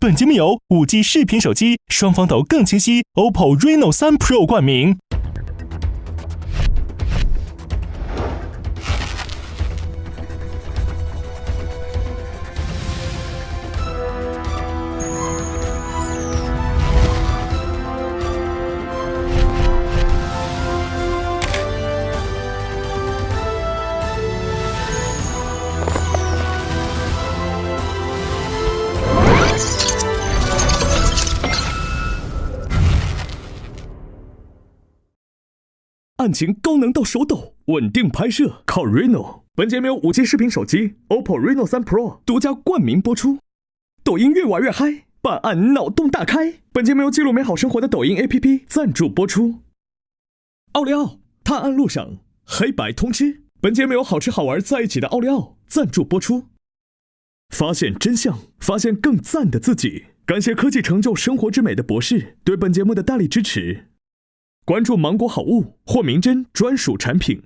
本节目由5G 视频手机双防抖更清晰 OPPO Reno 3 Pro 冠名。案情高难度手抖，稳定拍摄靠 Reno。本节目由5G 视频手机 OPPO Reno 3 Pro 独家冠名播出。抖音越玩越嗨，办案脑洞大开。本节目由记录美好生活的抖音 APP 赞助播出。奥利奥探案路上，黑白通吃。本节目由好吃好玩在一起的奥利奥赞助播出。发现真相，发现更赞的自己。感谢科技成就生活之美的博士对本节目的大力支持。关注芒果好物或明真专属产品。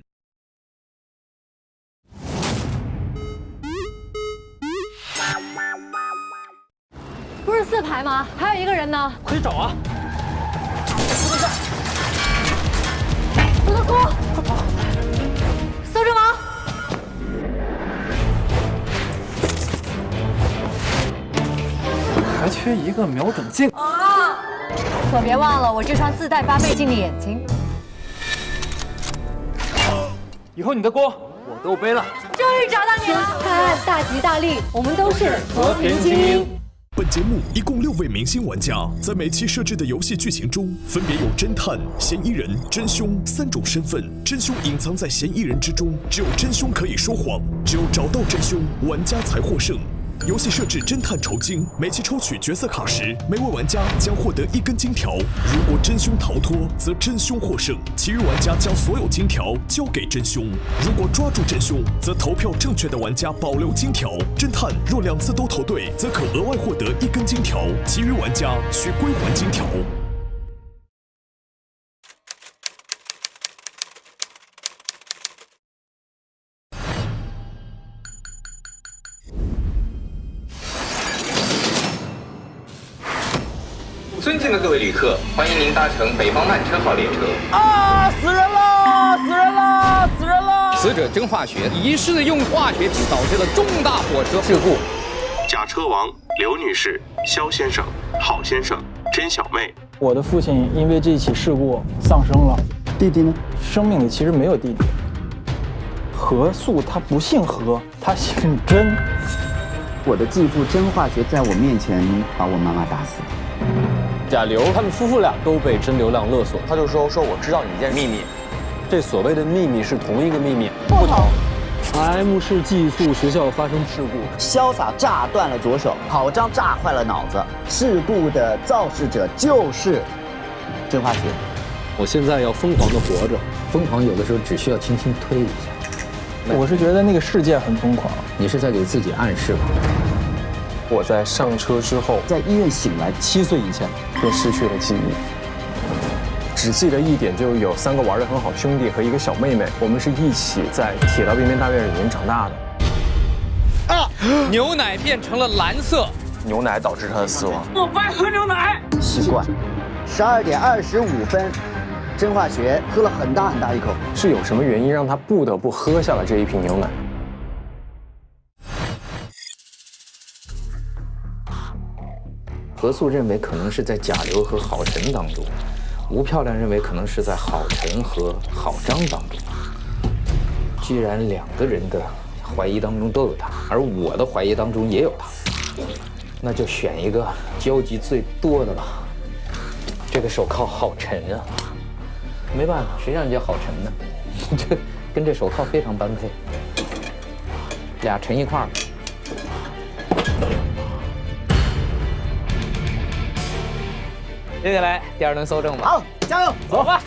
不是4排吗？还有一个人呢，快去找啊！我的锅，快跑！搜证王，还缺一个瞄准镜啊！可别忘了我这双自带8倍镜的眼睛。以后你的锅我都背了。终于找到你了！探案大吉大利，我们都是和平精英。本节目一共6位明星玩家，在每期设置的游戏剧情中，分别有侦探、嫌疑人、真凶3种身份。真凶隐藏在嫌疑人之中，只有真凶可以说谎，只有找到真凶，玩家才获胜。游戏设置侦探酬金，每期抽取角色卡时，每位玩家将获得1根金条。如果真凶逃脱，则真凶获胜，其余玩家将所有金条交给真凶。如果抓住真凶，则投票正确的玩家保留金条。侦探若2次都投对，则可额外获得1根金条，其余玩家需归还金条。尊敬的各位旅客，欢迎您搭乘北方慢车号列车。啊！死人了！死人了！死人了！死者真化学疑似用化学品导致了重大火车事故。甲车王刘女士、肖先生、郝先生、甄小妹。我的父亲因为这起事故丧生了。弟弟呢？生命里其实没有弟弟。何素他不姓何，他姓甄。我的继父甄化学在我面前把我妈妈打死。贾刘他们夫妇俩都被甄流亮勒索，他就说我知道你一件秘密，这所谓的秘密是同一个秘密，不同。M 市寄宿学校发生事故，潇洒炸断了左手，郝章炸坏了脑子。事故的肇事者就是甄化学。我现在要疯狂的活着，疯狂有的时候只需要轻轻推一下。我是觉得那个事件很疯狂，你是在给自己暗示吧？我在上车之后，在医院醒来7岁以前便失去了记忆，只记得一点，就有3个玩得很好的兄弟和1个小妹妹，我们是一起在铁道边边大院里面长大的。啊！牛奶变成了蓝色，牛奶导致他的死亡。我不爱喝牛奶。习惯。12点25分，甄化学喝了很大一口。是有什么原因让他不得不喝下了这一瓶牛奶？何素认为可能是在贾刘和郝晨当中，吴漂亮认为可能是在郝晨和郝章当中。居然2个人的怀疑当中都有他，而我的怀疑当中也有他，那就选一个交集最多的吧。这个手铐郝晨啊，没办法，谁让你叫郝晨呢？这跟这手铐非常般配，俩沉一块儿。接下来第2轮搜证吧。好，加油，走吧。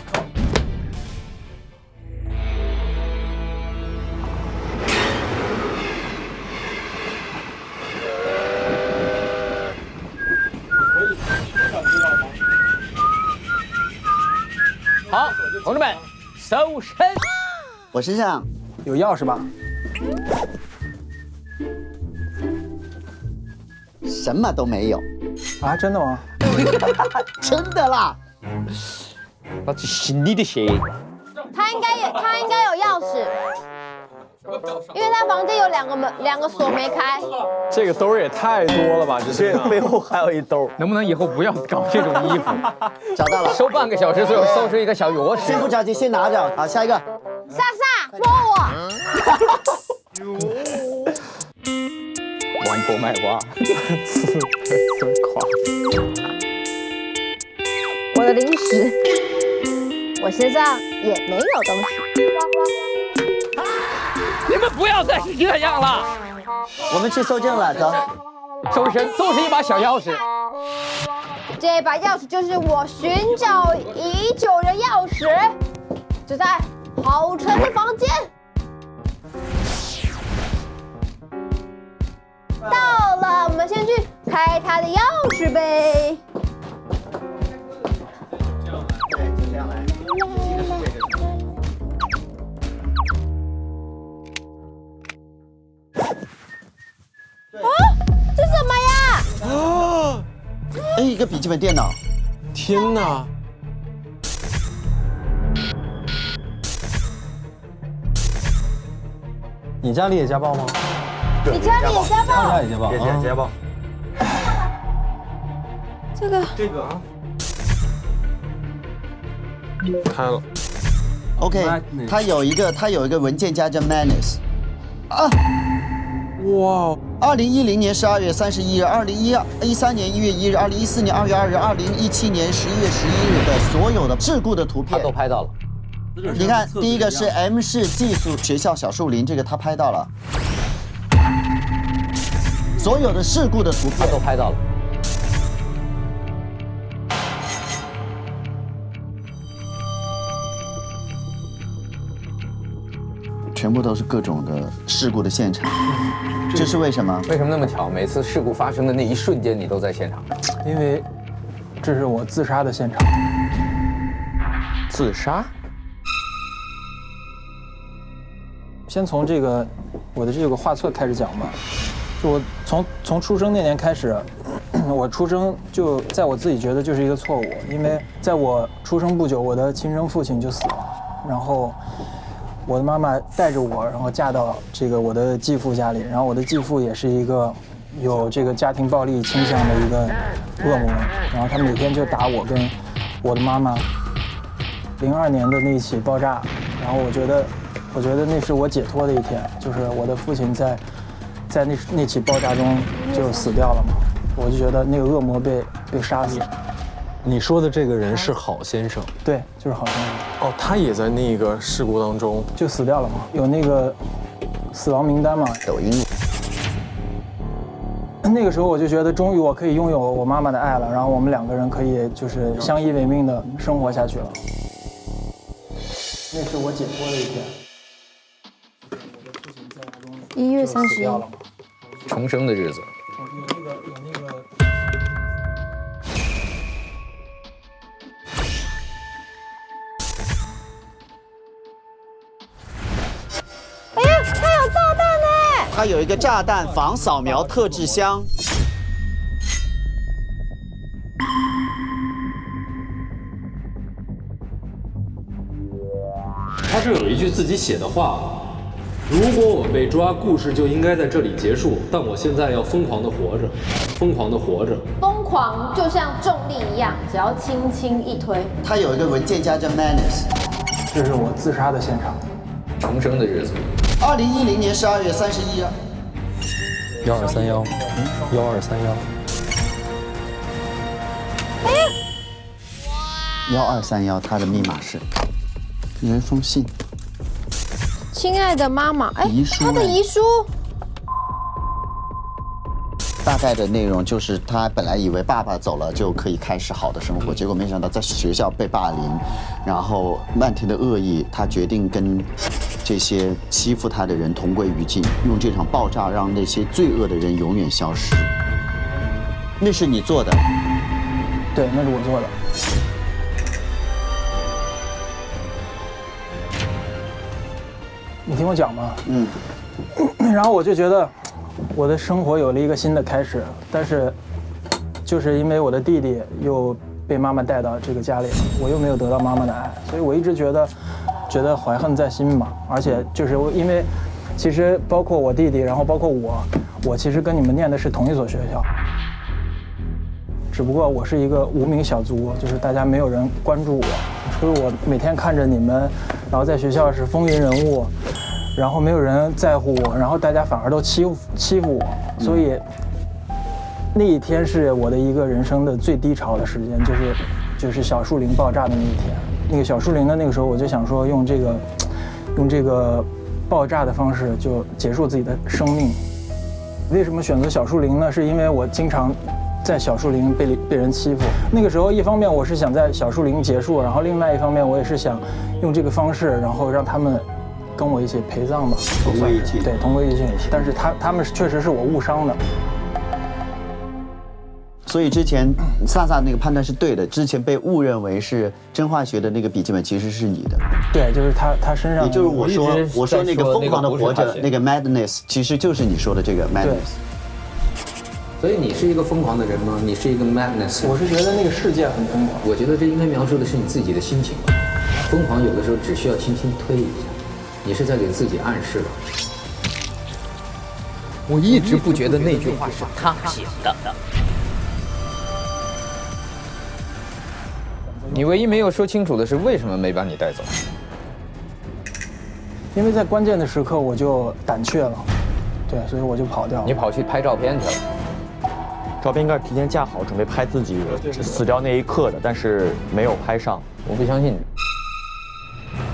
好，同志们，搜身。我身上有钥匙吧？什么都没有。啊，真的吗？真的啦！那这是你的鞋。他应该有钥匙，因为他房间有两个锁没开。这个兜也太多了吧？这背后还有一兜，能不能以后不要搞这种衣服？找到了，收半个小时，最后搜出一个小钥匙。先不着急，先拿着。好，下一个。莎莎，摸我。玩破卖瓜，真夸。我的零食，我身上也没有东西。你们不要再是这样了。我们去搜证了，走。搜身就是一把小钥匙。这把钥匙就是我寻找已久的钥匙，就在郝晨的房间。到了，我们先去开他的钥匙呗。对，就这样来。哦，这什么呀？哦，哎，一个笔记本电脑。天哪！你家里也家暴吗？你家里也家暴？他家也家暴，家暴。这个啊，开了。 OK， 它有一个文件夹叫 Manus。啊！哇！2010年12月31日，2013年1月1日，2014年2月2日，2017年11月11日的所有的事故的图片，他都拍到了。你看，第一个是 M 市寄宿学校小树林，这个他拍到了。所有的事故的图片他都拍到了。全部都是各种的事故的现场，这是为什么？为什么那么巧？每次事故发生的那一瞬间，你都在现场。因为这是我自杀的现场。自杀？先从我的这个画册开始讲吧。就我从出生那年开始，我出生就在我自己觉得就是一个错误，因为在我出生不久，我的亲生父亲就死了，然后我的妈妈带着我，然后嫁到我的继父家里，然后我的继父也是一个有这个家庭暴力倾向的一个恶魔，然后他每天就打我跟我的妈妈。02年的那一起爆炸，然后我觉得那是我解脱的一天，就是我的父亲在那起爆炸中就死掉了嘛，我就觉得那个恶魔被杀死。你说的这个人是郝先生？对，就是郝先生。哦，他也在那个事故当中就死掉了嘛，有那个死亡名单嘛。抖音。那个时候我就觉得，终于我可以拥有我妈妈的爱了，然后我们2个人可以就是相依为命的生活下去了。那是我解脱的一天。1月31日，重生的日子。有那个。哎呀，它有炸弹呢！它有一个炸弹防扫描特制箱。他这有一句自己写的话：如果我被抓，故事就应该在这里结束。但我现在要疯狂地活着，疯狂地活着。疯狂就像重力一样，只要轻轻一推。它有一个文件夹叫 Manus。这是我自杀的现场。重生的日子。2010年12月31日。1231。哎1231，它的密码是。有一封信。亲爱的妈妈，哎，他的遗书。大概的内容就是他本来以为爸爸走了就可以开始好的生活，结果没想到在学校被霸凌，然后漫天的恶意，他决定跟这些欺负他的人同归于尽，用这场爆炸让那些罪恶的人永远消失。那是你做的？对，那是我做的。你听我讲嘛。然后我就觉得我的生活有了一个新的开始，但是就是因为我的弟弟又被妈妈带到这个家里了，我又没有得到妈妈的爱，所以我一直觉得怀恨在心嘛。而且就是因为其实包括我弟弟，然后包括我其实跟你们念的是同一所学校，只不过我是一个无名小卒，就是大家没有人关注我，所以我每天看着你们，然后在学校是风云人物，然后没有人在乎我，然后大家反而都欺负我，所以那一天是我的一个人生的最低潮的时间，就是小树林爆炸的那一天。那个小树林的那个时候，我就想说用这个爆炸的方式就结束自己的生命。为什么选择小树林呢？是因为我经常在小树林被人欺负。那个时候，一方面我是想在小树林结束，然后另外一方面我也是想用这个方式，然后让他们跟我一起陪葬吧，同归于尽。对，同归于尽。但是他们确实是我误伤的。所以之前萨萨那个判断是对的，之前被误认为是真化学的那个笔记本其实是你的。对，就是他身上，也就是我说那个疯狂的活着那个 madness， 其实就是你说的这个 madness。所以你是一个疯狂的人吗？你是一个 madness？ 我是觉得那个世界很疯狂。我觉得这应该描述的是你自己的心情吧。疯狂有的时候只需要轻轻推一下，你是在给自己暗示了。我一直不觉得那句话是他写的。你唯一没有说清楚的是为什么没把你带走？因为在关键的时刻我就胆怯了，对，所以我就跑掉了。你跑去拍照片去了？照片应该是提前架好，准备拍自己死掉那一刻的，但是没有拍上。我不相信你。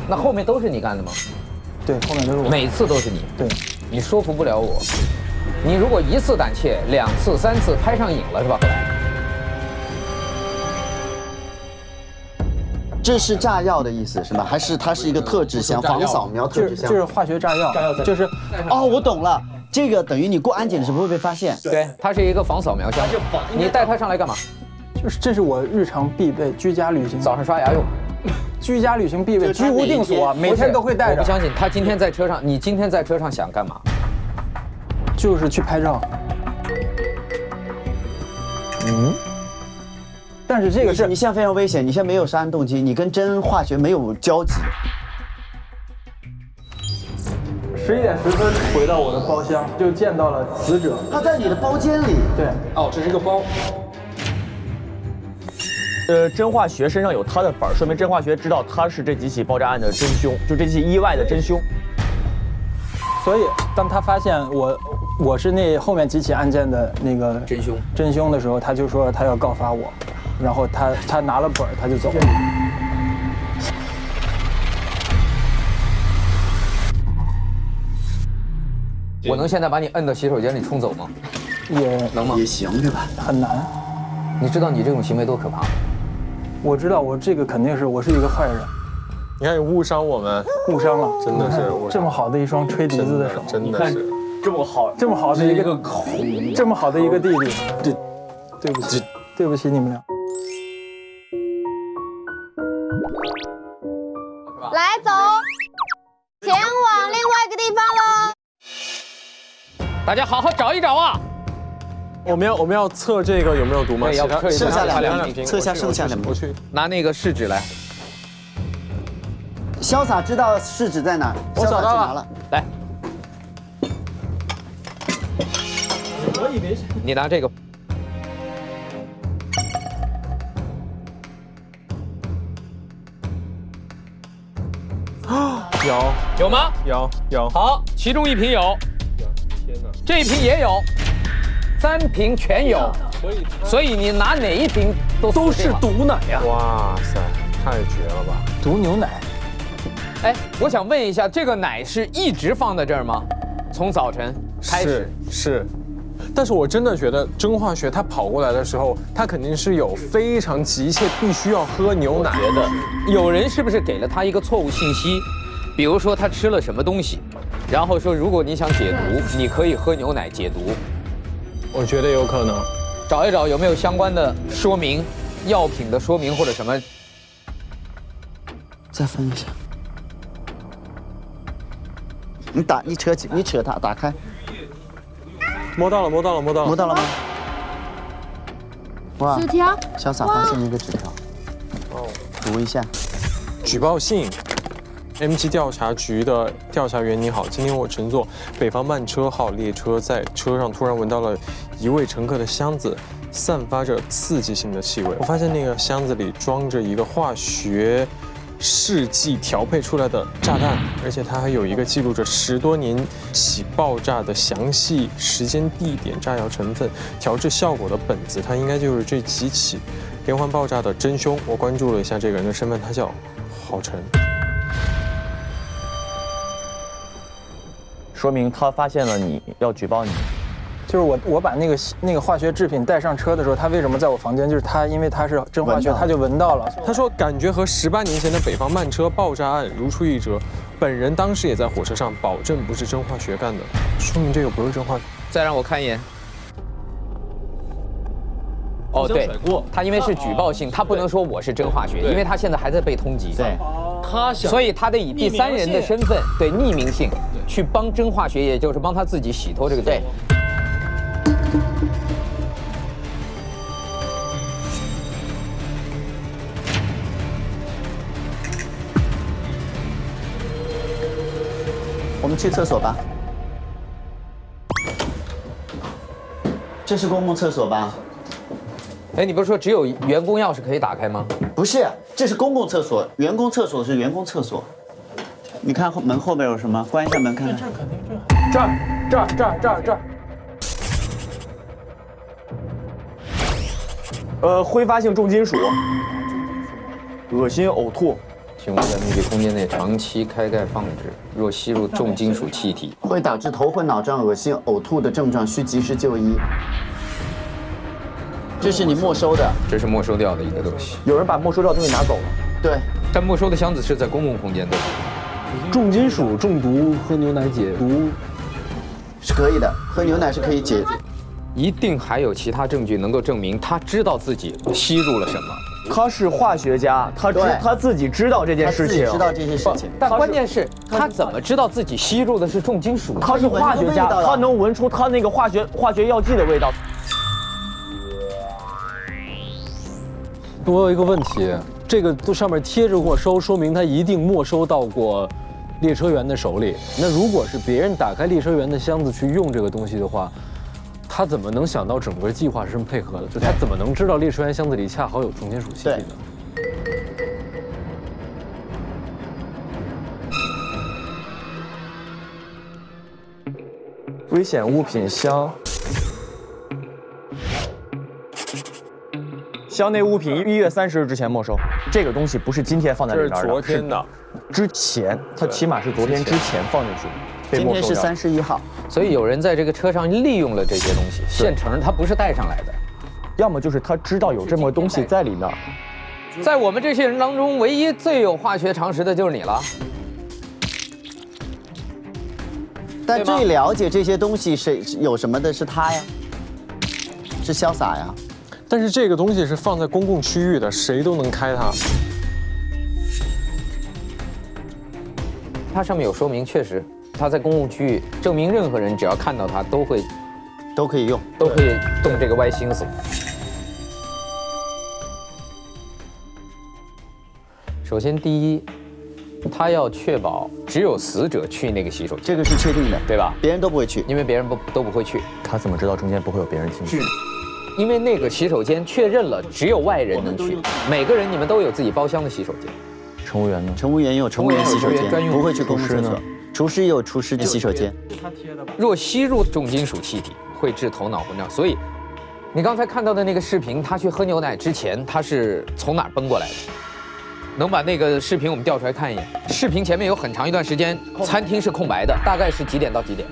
那后面都是你干的吗？对，后面都是我。每次都是你。对，你说服不了我。你如果1次胆怯，2次、3次拍上瘾了是吧？后来。这是炸药的意思是吗？还是它是一个特制箱，防扫描特制箱？就是化学炸药，就是哦，我懂了，这个等于你过安检的时候不会被发现。对，它是一个防扫描箱。你带它上来干嘛？就是这是我日常必备，居家旅行早上刷牙用。居家旅行必备，居无定所，每天都会带着。我不相信他今天在车上，你今天在车上想干嘛？就是去拍照。但是这个是你现在非常危险，你现在没有杀人动机，你跟真化学没有交集。11点10分回到我的包厢，就见到了死者。他在你的包间里。对。哦，这是一个包。真化学身上有他的本，说明真化学知道他是这几起爆炸案的真凶，就这起意外的真凶。所以当他发现我是那后面几起案件的那个真凶的时候，他就说他要告发我，然后他拿了本他就走了。我能现在把你摁到洗手间里冲走吗？也能吗？也行，对吧？很难。你知道你这种行为多可怕吗？我知道，我这个肯定是我是一个坏人。你看，你误伤我们，误伤了，真的是这么好的一双吹笛子的手，真的是这么好的一个口，这么好的一个弟弟，对不起你们俩。来走，前往另外一个地方喽。大家好好找一找啊！我们要测这个有没有毒吗？对，要测一下，剩下2瓶，测一下剩下2瓶。我去拿那个试纸来。潇洒知道试纸在哪？我找到了。来，你拿这个。有吗？有。好，其中1瓶有，这1瓶也有，3瓶全有。所以你拿哪1瓶都是毒奶呀！哇塞，太绝了吧！毒牛奶。哎，我想问一下，这个奶是一直放在这儿吗？从早晨开始是，但是我真的觉得真化学他跑过来的时候，他肯定是有非常急切必须要喝牛奶的。有人是不是给了他一个错误信息？比如说他吃了什么东西，然后说如果你想解毒，你可以喝牛奶解毒。我觉得有可能。找一找有没有相关的说明，药品的说明或者什么。再分一下。你扯它，打开。摸到了吗？哇，纸条，潇洒发现了一个纸条，哦，读一下。举报信。M7 调查局的调查员你好，今天我乘坐北方慢车号列车，在车上突然闻到了一位乘客的箱子散发着刺激性的气味。我发现那个箱子里装着一个化学试剂调配出来的炸弹，而且它还有一个记录着10多年起爆炸的详细时间、地点、炸药成分、调制效果的本子。它应该就是这几起连环爆炸的真凶。我关注了一下这个人的身份，他叫郝晨。说明他发现了你要举报你，就是我把那个化学制品带上车的时候，他为什么在我房间？就是他，因为他是真化学，他就闻到了。他说感觉和18年前的北方慢车爆炸案如出一辙，本人当时也在火车上，保证不是真化学干的，说明这个不是真化学。再让我看一眼。哦，对，他因为是举报信，他不能说我是真化学，因为他现在还在被通缉。对，他想，所以他得以第3人的身份，对匿名性，去帮真化学，也就是帮他自己洗脱这个罪。我们去厕所吧。这是公共厕所吧？哎，你不是说只有员工钥匙可以打开吗？不是，这是公共厕所，员工厕所是员工厕所。你看门后面有什么？关一下门看看。这肯定这儿。挥发性重金属，恶心呕吐。请勿在密闭空间内长期开盖放置，若吸入重金属气体，会导致头昏脑胀、恶心、呕吐的症状，需及时就医。这是你没收的，这是没收掉的一个东西。有人把没收掉的东西拿走了。对，但没收的箱子是在公共空间的。重金属中毒喝牛奶解毒是可以的，喝牛奶是可以解。一定还有其他证据能够证明他知道自己吸入了什么。他是化学家，他自己知道这件事情，知道这些事情。但关键是，他怎么知道自己吸入的是重金属？他是化学家，他能闻出他那个化学药剂的味道。我有一个问题，这个上面贴着没收，说明他一定没收到过列车员的手里。那如果是别人打开列车员的箱子去用这个东西的话，他怎么能想到整个计划是这么配合的？就他怎么能知道列车员箱子里恰好有重金属气体呢？危险物品箱。箱内物品1月30日之前没收，这个东西不是今天放在里边的，这是昨天的，之前，它起码是昨天之前放进去，今天是31号，所以有人在这个车上利用了这些东西，现成他不是带上来的，要么就是他知道有这么东西在里面。在我们这些人当中，唯一最有化学常识的就是你了。但最了解这些东西是有什么的是他呀，是潇洒呀。但是这个东西是放在公共区域的，谁都能开它。它上面有说明，确实，它在公共区域，证明任何人只要看到它都可以用，都可以动这个歪心思。首先，第一，他要确保只有死者去那个洗手间，这个是确定的，对吧？别人都不会去，因为别人都不会去。他怎么知道中间不会有别人进去？因为那个洗手间确认了只有外人能去，每个人你们都有自己包厢的洗手间。乘务员呢？乘务员有乘务员洗手间，不会去公共厕所。厨师也有厨师的洗手间。若吸入重金属气体，会致头脑混乱。所以，你刚才看到的那个视频，他去喝牛奶之前，他是从哪儿奔过来的？能把那个视频我们调出来看一眼。视频前面有很长一段时间，餐厅是空白的，大概是几点到几点？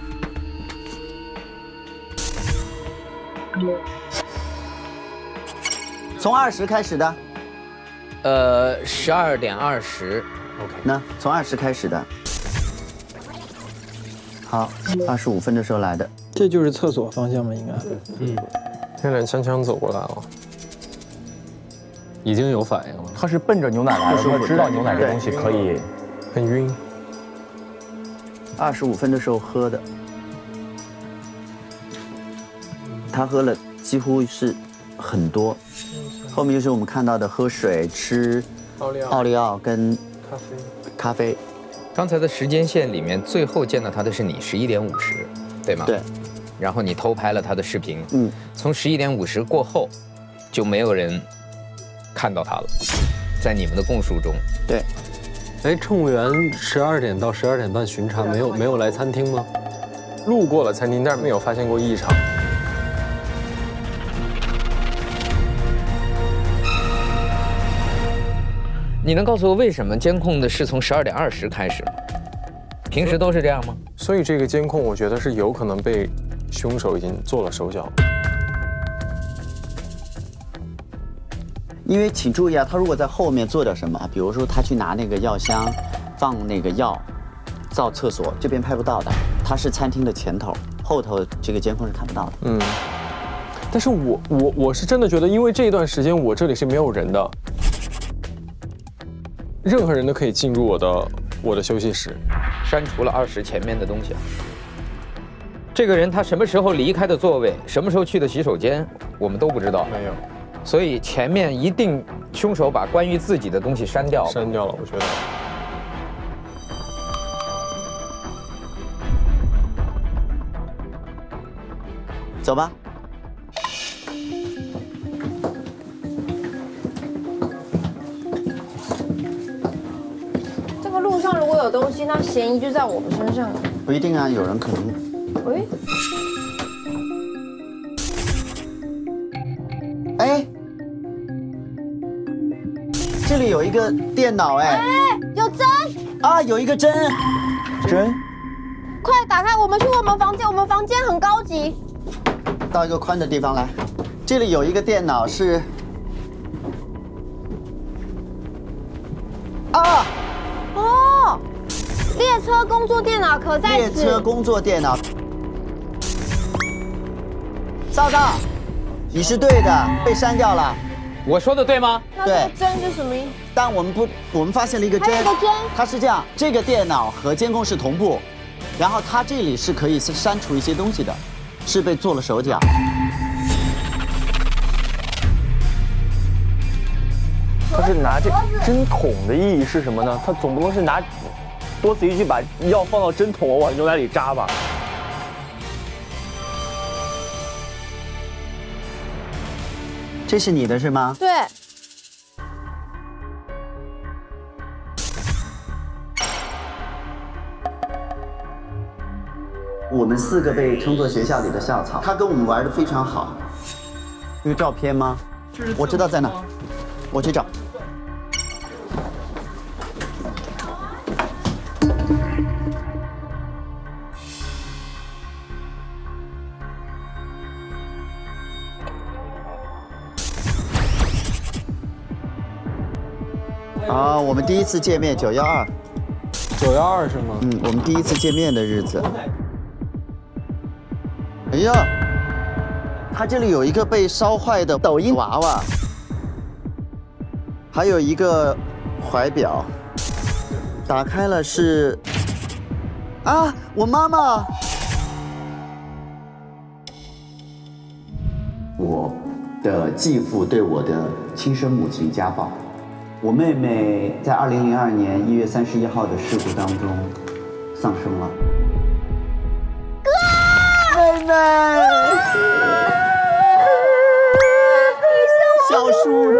从20开始的。12点20。OK。那从20开始的。好，25分的时候来的。这就是厕所方向吗？应该。踉踉跄跄走过来了，已经有反应了。他是奔着牛奶来的，他知道牛奶这东西可以很晕。25分的时候喝的，他喝了几乎是很多，后面就是我们看到的喝水、吃奥利奥跟咖啡。刚才的时间线里面，最后见到他的是你11点50，对吗？对。然后你偷拍了他的视频，嗯，从11点50过后，就没有人看到他了，在你们的供述中。对。哎，乘务员12点到12点半巡查，没有来餐厅吗？路过了餐厅，但是没有发现过异常。你能告诉我为什么监控的是从12点20开始吗？平时都是这样吗？所以这个监控，我觉得是有可能被凶手已经做了手脚。因为请注意啊，他如果在后面做点什么，比如说他去拿那个药箱，放那个药，造厕所，这边拍不到的。他是餐厅的前头，后头这个监控是看不到的。嗯。但是我是真的觉得，因为这一段时间我这里是没有人的，任何人都可以进入我的休息室。删除了20前面的东西。这个人他什么时候离开的座位，什么时候去的洗手间，我们都不知道。没有。所以前面一定凶手把关于自己的东西删掉了。删掉了，我觉得。走吧。这个路上如果有东西，那嫌疑就在我们身上。不一定啊，有人可能。喂。哎，这里有一个电脑哎，有针啊，有一个针，快打开，我们去我们房间，我们房间很高级。到一个宽的地方来，这里有一个电脑是，啊，哦，列车工作电脑可在此。列车工作电脑，少少。你是对的，被删掉了。我说的对吗？对。针是什么意思？但我们发现了一个针。还有一个针。它是这样，这个电脑和监控是同步，然后它这里是可以删除一些东西的，是被做了手脚。他是拿这针筒的意义是什么呢？他总不能是拿多此一举把药放到针筒，我往牛奶里扎吧？这是你的是吗？对。我们4个被称作学校里的校草，他跟我们玩得非常好。有照片吗？我知道在哪，我去找。啊，我们第一次见面912。912是吗？嗯，我们第一次见面的日子。哎呀，它这里有一个被烧坏的抖音娃娃，还有一个怀表。打开了是，啊，我妈妈。我的继父对我的亲生母亲家暴。我妹妹在2002年1月31号的事故当中丧生了。妹妹，小叔呢？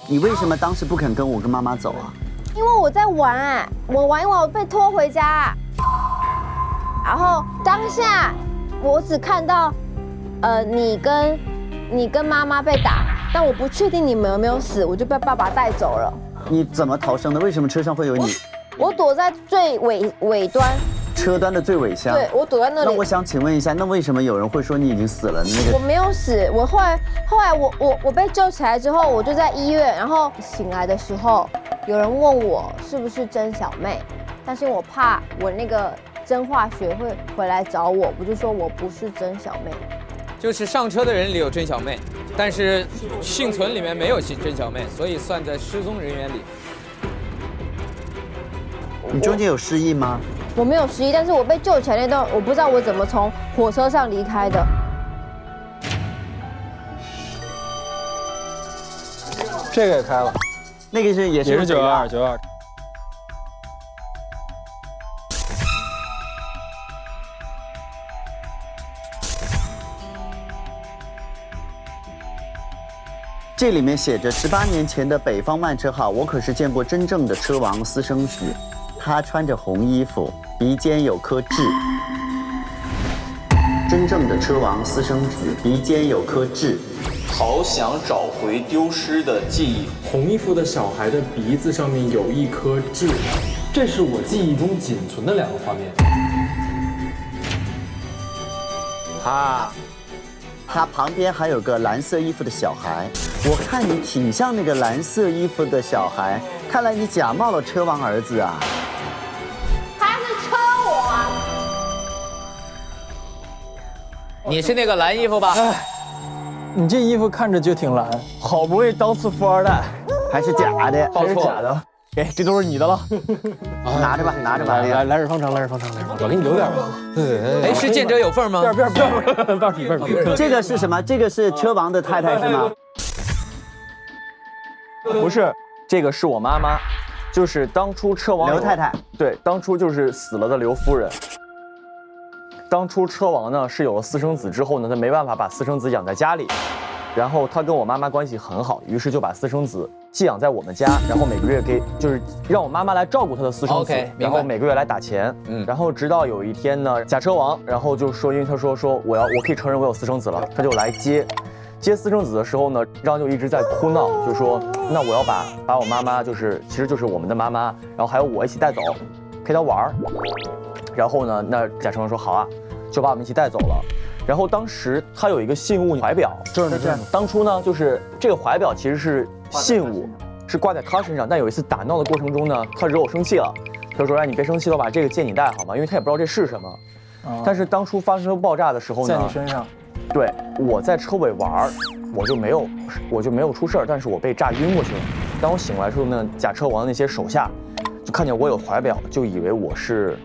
你为什么当时不肯跟我跟妈妈走啊？因为我在玩，我玩一玩，我被拖回家，然后当下。我只看到，你跟妈妈被打，但我不确定你们有没有死，我就被爸爸带走了。你怎么逃生的？为什么车上会有你？我躲在最尾端，车端的最尾箱。对，我躲在那里。那我想请问一下，那为什么有人会说你已经死了？那个我没有死，我后来我被救起来之后，我就在医院，然后醒来的时候，有人问我是不是曾小妹，但是我怕我那个。曾化学会回来找我，我就说我不是曾小妹。就是上车的人里有曾小妹，但是幸存里面没有曾小妹，所以算在失踪人员里。你中间有失忆吗？我没有失忆，但是我被救起来那段，我不知道我怎么从火车上离开的。这个也开了，那个也是92。这里面写着18年前的北方慢车号，我可是见过真正的车王私生子，他穿着红衣服，鼻尖有颗痣。真正的车王私生子，鼻尖有颗痣。好想找回丢失的记忆。红衣服的小孩的鼻子上面有一颗痣，这是我记忆中仅存的2个画面。他旁边还有个蓝色衣服的小孩，我看你挺像那个蓝色衣服的小孩，看来你假冒了车王儿子啊。他是车我啊。你是那个蓝衣服吧？你这衣服看着就挺蓝，好不容易当次富二代，还是假的，还是假的。哎，这都是你的了，拿着吧，拿着吧。来日方长，我给你留点吧。哎，是见者有份吗？不要，这个是什么？这个是车王的太太是吗？不是，这个是我妈妈，就是当初车王刘太太。对，当初就是死了的刘夫人。当初车王呢是有了私生子之后呢，他没办法把私生子养在家里，然后他跟我妈妈关系很好，于是就把私生子寄养在我们家，然后每个月就是让我妈妈来照顾他的私生子，然后每个月来打钱，然后直到有一天呢，假车王，然后就说，因为他说我可以承认我有私生子了，他就来接私生子的时候呢，张就一直在哭闹，就说那我要把我妈妈其实就是我们的妈妈，然后还有我一起带走，陪她玩儿。然后呢，那贾成说好啊，就把我们一起带走了。然后当时他有一个信物怀表，就是当初呢，就是这个怀表其实是信物，是挂在他身上。但有一次打闹的过程中呢，他惹我生气了，他就说：“哎，你别生气了，我把这个借你带好吗？”因为他也不知道这是什么。但是当初发生爆炸的时候呢，在你身上，对，我在车尾玩，我就没有出事儿，但是我被炸晕过去了。当我醒来的时候呢，贾车王的那些手下就看见我有怀表，就以为我是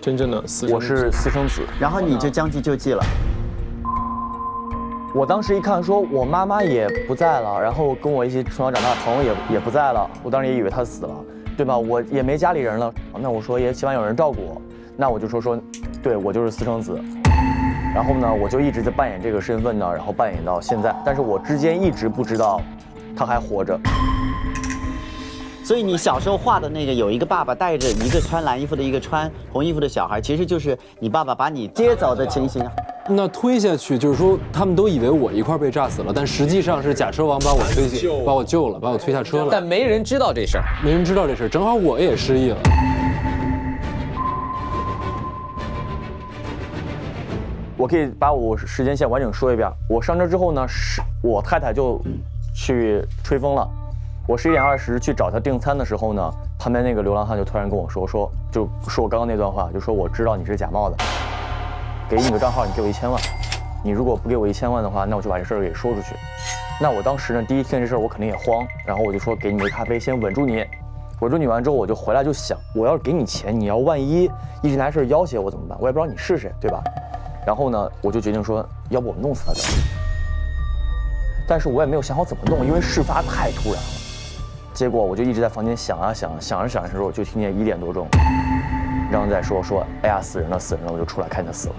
真正的我是私生子，然后你就将计就计了。我当时一看，说我妈妈也不在了，然后跟我一起从小长大的朋友也不在了，我当时也以为她死了，对吧？我也没家里人了，那我说也希望有人照顾我，那我就说，对我就是私生子。然后呢，我就一直在扮演这个身份呢，然后扮演到现在，但是我之间一直不知道他还活着。所以你小时候画的那个有一个爸爸带着一个穿蓝衣服的，一个穿红衣服的小孩，其实就是你爸爸把你接走的情形啊。那推下去就是说，他们都以为我一块被炸死了，但实际上是假车王把我救了，把我推下车了。但没人知道这事儿，没人知道这事儿，正好我也失忆了。我可以把我时间线完整说一遍。我上车之后呢，我太太就去吹风了。我11点20去找他订餐的时候呢，旁边那个流浪汉就突然跟我说我刚刚那段话，就说我知道你是假冒的，给你个账号，你给我1000万，你如果不给我1000万的话，那我就把这事儿给说出去。那我当时呢，第一听这事儿我肯定也慌，然后我就说给你杯咖啡，先稳住你。稳住你完之后，我就回来就想，我要是给你钱，你要万一一直拿事儿要挟我怎么办？我也不知道你是谁，对吧？然后呢，我就决定说，要不我弄死他得了。但是我也没有想好怎么弄，因为事发太突然了。结果我就一直在房间想啊想，想着想着的时候，我就听见1点多钟，张在说，哎呀死人了，我就出来看他死了。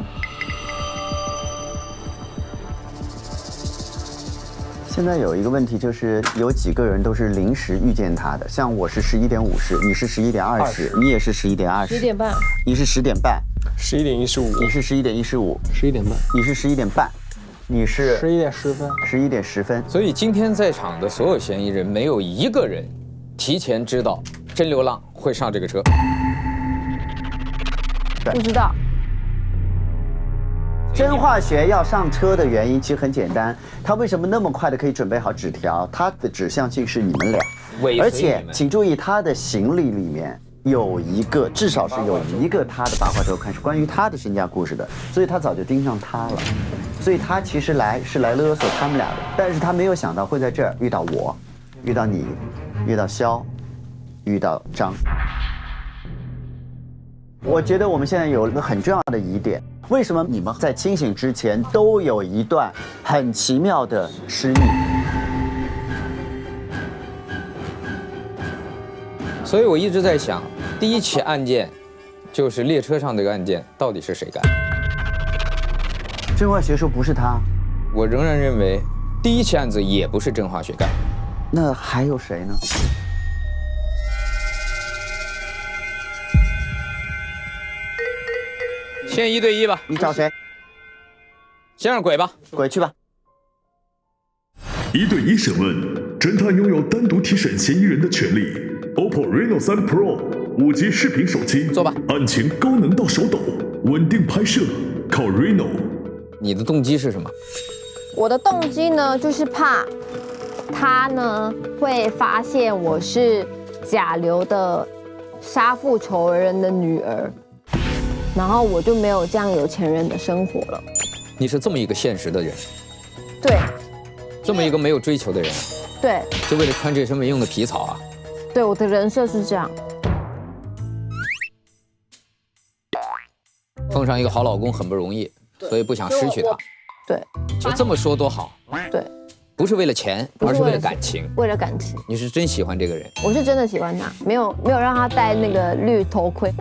现在有一个问题，就是有几个人都是临时遇见他的，像我是11点50，你是11点20，你也是11点20，10点半，你是10点半，11点15，你是11点15，11点半，你是11点半。你是11点10分，11点10分。所以今天在场的所有嫌疑人，没有一个人提前知道真流浪会上这个车。不知道。真化学要上车的原因其实很简单，他为什么那么快的可以准备好纸条？他的指向性是你们俩，而且请注意，他的行李里面有一个，至少是有一个他的八卦周刊是关于他的身家故事的，所以他早就盯上他了。所以他其实是来勒索他们俩的，但是他没有想到会在这儿遇到我，遇到你，遇到肖，遇到张。我觉得我们现在有一个很重要的疑点，为什么你们在清醒之前都有一段很奇妙的失忆？所以我一直在想，第一起案件就是列车上这个案件，到底是谁干？郑化学说不是他，我仍然认为第一起案子也不是郑化学干。那还有谁呢？先1对1吧。你找谁？先让鬼吧。鬼去吧。 1对1审问，侦探拥有单独提审嫌疑人的权利。OPPO Reno 3 Pro 5G 视频手机，坐吧。案情高能到手抖，稳定拍摄，靠 Reno。你的动机是什么？我的动机呢，就是怕他呢会发现我是甲流的杀父仇人的女儿，然后我就没有这样有钱人的生活了。你是这么一个现实的人，对，这么一个没有追求的人，对，就为了穿这身没用的皮草啊？对，我的人设是这样。碰上一个好老公很不容易，所以不想失去他。对，就这么说多好。对，不是为了钱，而是为了感情。为了感情，你是真喜欢这个人？我是真的喜欢他，没有让他戴那个绿头盔、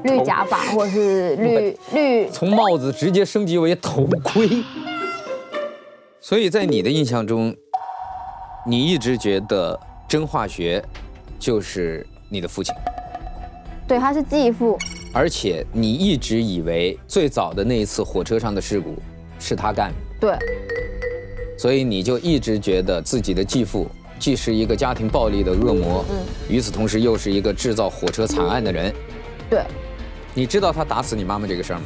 绿假发，或者是绿。从帽子直接升级为头盔。所以在你的印象中，你一直觉得真化学就是你的父亲。对，他是继父。而且你一直以为最早的那一次火车上的事故是他干的。对。所以你就一直觉得自己的继父既是一个家庭暴力的恶魔，与此同时又是一个制造火车惨案的人。对。你知道他打死你妈妈这个事儿吗？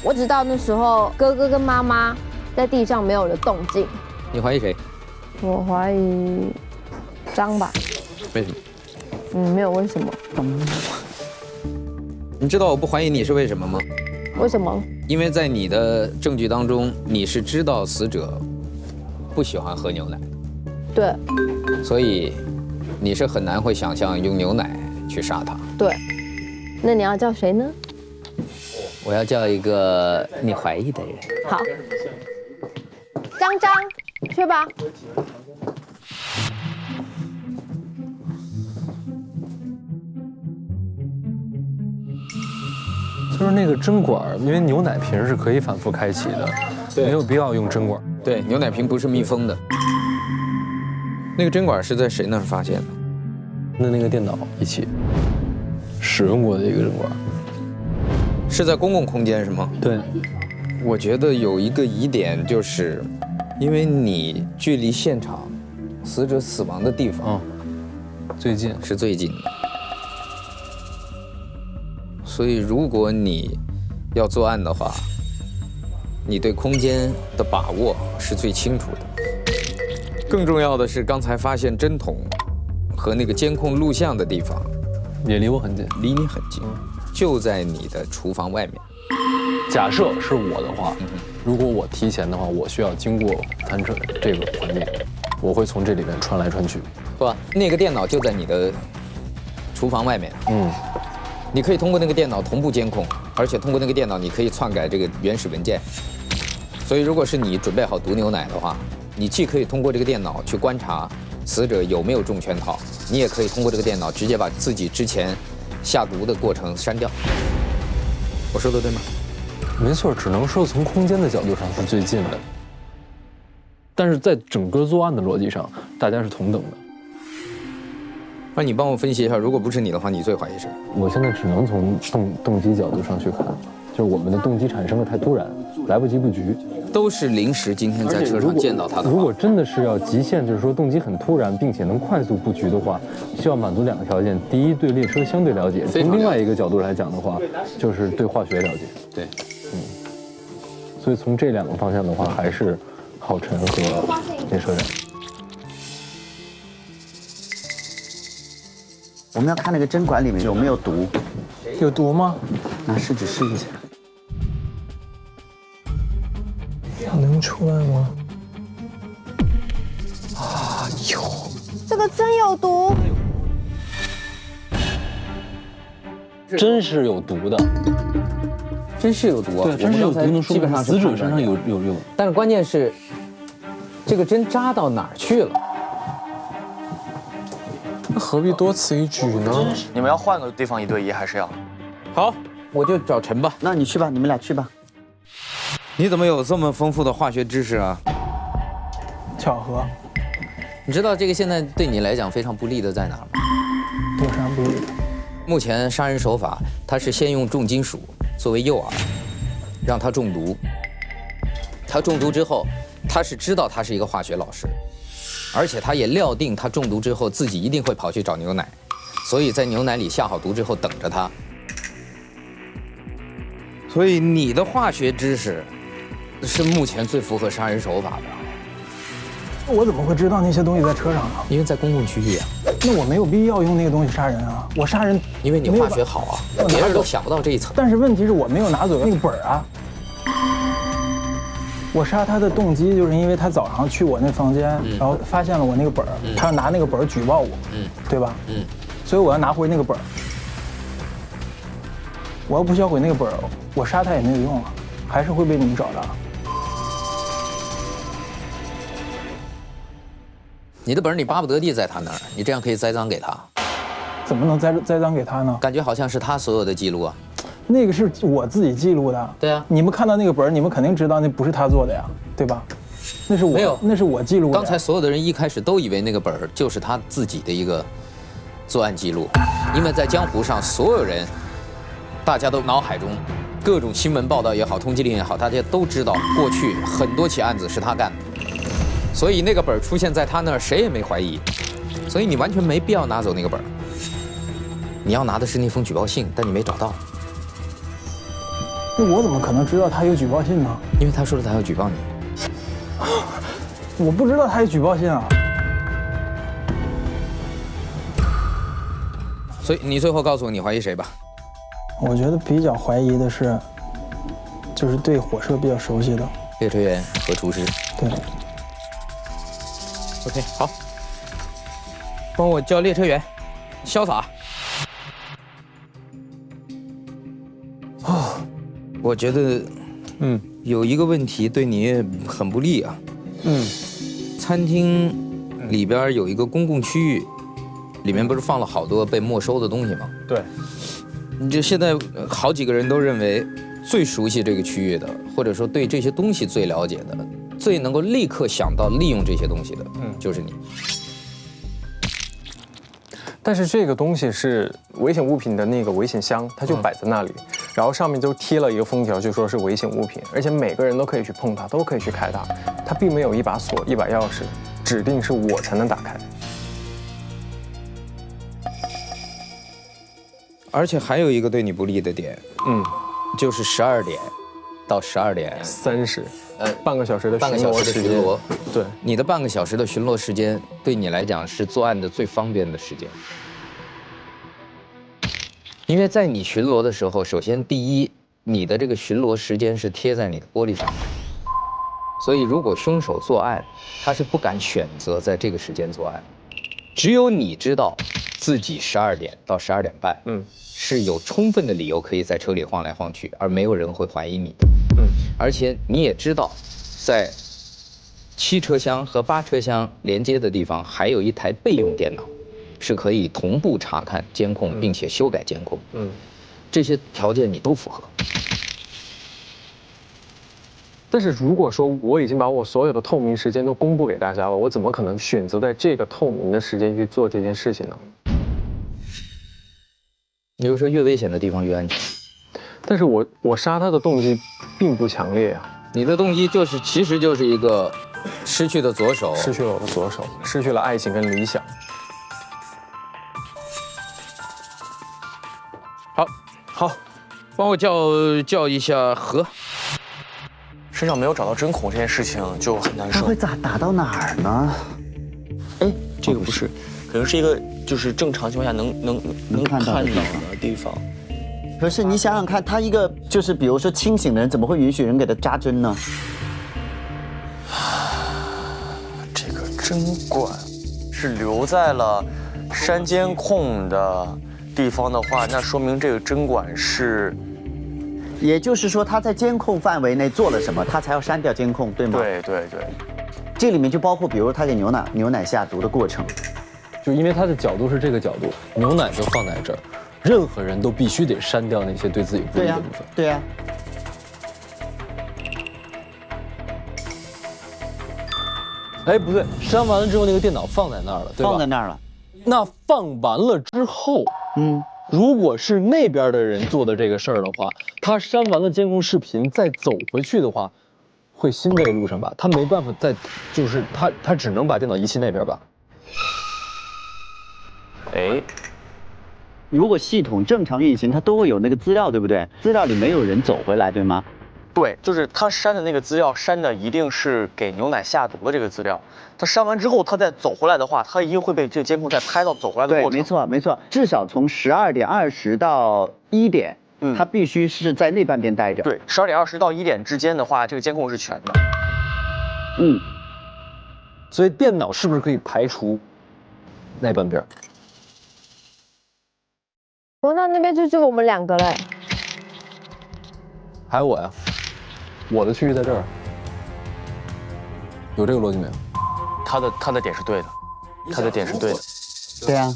我只知道那时候哥哥跟妈妈在地上没有了动静。你怀疑谁？我怀疑张吧。为什么？没有为什么。你知道我不怀疑你是为什么吗？为什么？因为在你的证据当中，你是知道死者不喜欢喝牛奶。对。所以你是很难会想象用牛奶去杀他。对。那你要叫谁呢？我要叫一个你怀疑的人。好。张，去吧。就是那个针管，因为牛奶瓶是可以反复开启的，没有必要用针管。对，牛奶瓶不是密封的。那个针管是在谁那儿发现的？那个电脑一起使用过的一个针管，是在公共空间是吗？对。我觉得有一个疑点，就是因为你距离现场死者死亡的地方，最近是最近的。所以，如果你要作案的话，你对空间的把握是最清楚的。更重要的是，刚才发现针筒和那个监控录像的地方，也离我很近，离你很近，就在你的厨房外面。假设是我的话，如果我提前的话，我需要经过餐车这个环境，我会从这里面穿来穿去。不，那个电脑就在你的厨房外面。你可以通过那个电脑同步监控，而且通过那个电脑，你可以篡改这个原始文件。所以，如果是你准备好毒牛奶的话，你既可以通过这个电脑去观察死者有没有中圈套，你也可以通过这个电脑直接把自己之前下毒的过程删掉。我说的对吗？没错，只能说从空间的角度上是最近的，但是在整个作案的逻辑上，大家是同等的。那你帮我分析一下，如果不是你的话，你最怀疑谁？我现在只能从动机角度上去看，就是我们的动机产生的太突然，来不及布局。都是临时今天在车上见到他的。如果真的是要极限，就是说动机很突然，并且能快速布局的话，需要满足2个条件：第一，对列车相对了解；从另外一个角度来讲的话，就是对化学了解。对，所以从这2个方向的话，还是郝晨和列车员。我们要看那个针管里面有没有毒。有毒吗？拿试纸试一下。能出来吗？这个针有毒。真是有毒的，真是有毒啊！对，真是有毒，能说明死者身上有。但是关键是，这个针扎到哪儿去了？那何必多此一举呢？你们要换个对方1对1，还是要？好，我就找陈吧。那你去吧，你们俩去吧。你怎么有这么丰富的化学知识啊？巧合。你知道这个现在对你来讲非常不利的在哪儿吗？有啥不利？目前杀人手法，他是先用重金属作为诱饵，让他中毒。他中毒之后，他是知道他是一个化学老师，而且他也料定他中毒之后自己一定会跑去找牛奶，所以在牛奶里下好毒之后等着他。所以你的化学知识是目前最符合杀人手法的。我怎么会知道那些东西在车上呢？因为在公共区域啊。那我没有必要用那个东西杀人啊！我杀人，因为你化学好啊，别人都想不到这一层。但是问题是我没有拿走那个本儿啊。我杀他的动机就是因为他早上去我那房间，然后发现了我那个本儿，他要拿那个本儿举报我，对吧？所以我要拿回那个本儿。我要不销毁那个本儿，我杀他也没有用啊，还是会被你们找到。你的本儿你巴不得地在他那儿，你这样可以栽赃给他。怎么能栽赃给他呢？感觉好像是他所有的记录啊。那个是我自己记录的。对啊。你们看到那个本儿，你们肯定知道那不是他做的呀，对吧？那是我没有，那是我记录的。刚才所有的人一开始都以为那个本儿就是他自己的一个作案记录，因为在江湖上所有人，大家都脑海中各种新闻报道也好，通缉令也好，大家都知道过去很多起案子是他干的。所以那个本儿出现在他那儿，谁也没怀疑，所以你完全没必要拿走那个本儿。你要拿的是那封举报信，但你没找到。那我怎么可能知道他有举报信呢？因为他说了他要举报你。我不知道他有举报信啊。所以你最后告诉我你怀疑谁吧？我觉得比较怀疑的是，就是对火车比较熟悉的列车员和厨师。对。OK， 好，帮我叫列车员，潇洒。哦，我觉得，有一个问题对你很不利啊。餐厅里边有一个公共区域，里面不是放了好多被没收的东西吗？对。你这现在好几个人都认为，最熟悉这个区域的，或者说对这些东西最了解的。最能够立刻想到利用这些东西的，就是你。但是这个东西是危险物品的那个危险箱，它就摆在那里，然后上面就贴了一个封条，就说是危险物品，而且每个人都可以去碰它，都可以去开它，它并没有一把锁、一把钥匙，指定是我才能打开。而且还有一个对你不利的点，就是12点到12点30。半个小时的巡逻时间，对，你的半个小时的巡逻时间，对你来讲是作案的最方便的时间。因为在你巡逻的时候，首先第一，你的这个巡逻时间是贴在你的玻璃上，所以如果凶手作案，他是不敢选择在这个时间作案，只有你知道自己12点到12点半，是有充分的理由可以在车里晃来晃去，而没有人会怀疑你。而且你也知道，在7车厢和8车厢连接的地方，还有一台备用电脑，是可以同步查看监控并且修改监控。这些条件你都符合。但是如果说我已经把我所有的透明时间都公布给大家了，我怎么可能选择在这个透明的时间去做这件事情呢？也就是说，越危险的地方越安全。但是我杀他的动机并不强烈啊。你的动机其实就是一个失去的左手，失去了我的左手，失去了爱情跟理想。好，帮我叫一下何。身上没有找到针孔这件事情就很难受。他会打到哪儿呢？哎，这个不是，可能是一个就是正常情况下能看到的地方。可是你想想看，他一个就是比如说清醒的人，怎么会允许人给他扎针呢？这个针管是留在了删监控的地方的话，那说明这个针管是，也就是说他在监控范围内做了什么，他才要删掉监控，对吗？对。这里面就包括，比如他给牛奶下毒的过程，就因为他的角度是这个角度，牛奶就放在这儿，任何人都必须得删掉那些对自己不利的部分。对呀。哎，不对，删完了之后那个电脑放在那儿了，对吧？放在那儿了。那放完了之后，如果是那边的人做的这个事儿的话，他删完了监控视频再走回去的话，会新在路上吧？他没办法再，就是他只能把电脑移去那边吧？哎，如果系统正常运行，它都会有那个资料，对不对？资料里没有人走回来，对吗？对，就是他删的那个资料，删的一定是给牛奶下毒的这个资料。他删完之后，他再走回来的话，他一定会被这个监控再拍到走回来的过程。对，没错，至少从12点20到1点，他必须是在那半边待着。对，12点20到1点之间的话，这个监控是全的。所以电脑是不是可以排除那半边？那边就我们2个嘞。还有我呀，我的区域在这儿，有这个逻辑没有？他的点是对的，他的点是对的。对呀。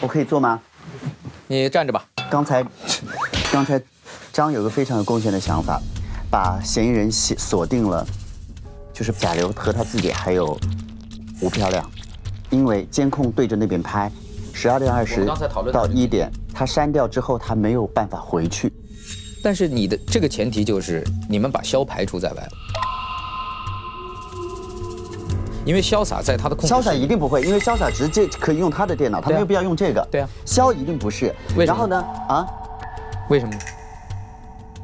我可以做吗？你站着吧。刚才张有个非常有贡献的想法，把嫌疑人锁定了，就是贾流和他自己还有吴漂亮，因为监控对着那边拍，12点20到1点，他删掉之后他没有办法回去。但是你的这个前提就是你们把肖排除在外了，因为潇洒在他的控制。潇洒一定不会，因为潇洒直接可以用他的电脑，他没有必要用这个。对啊，肖一定不是。然后呢？为什么呢？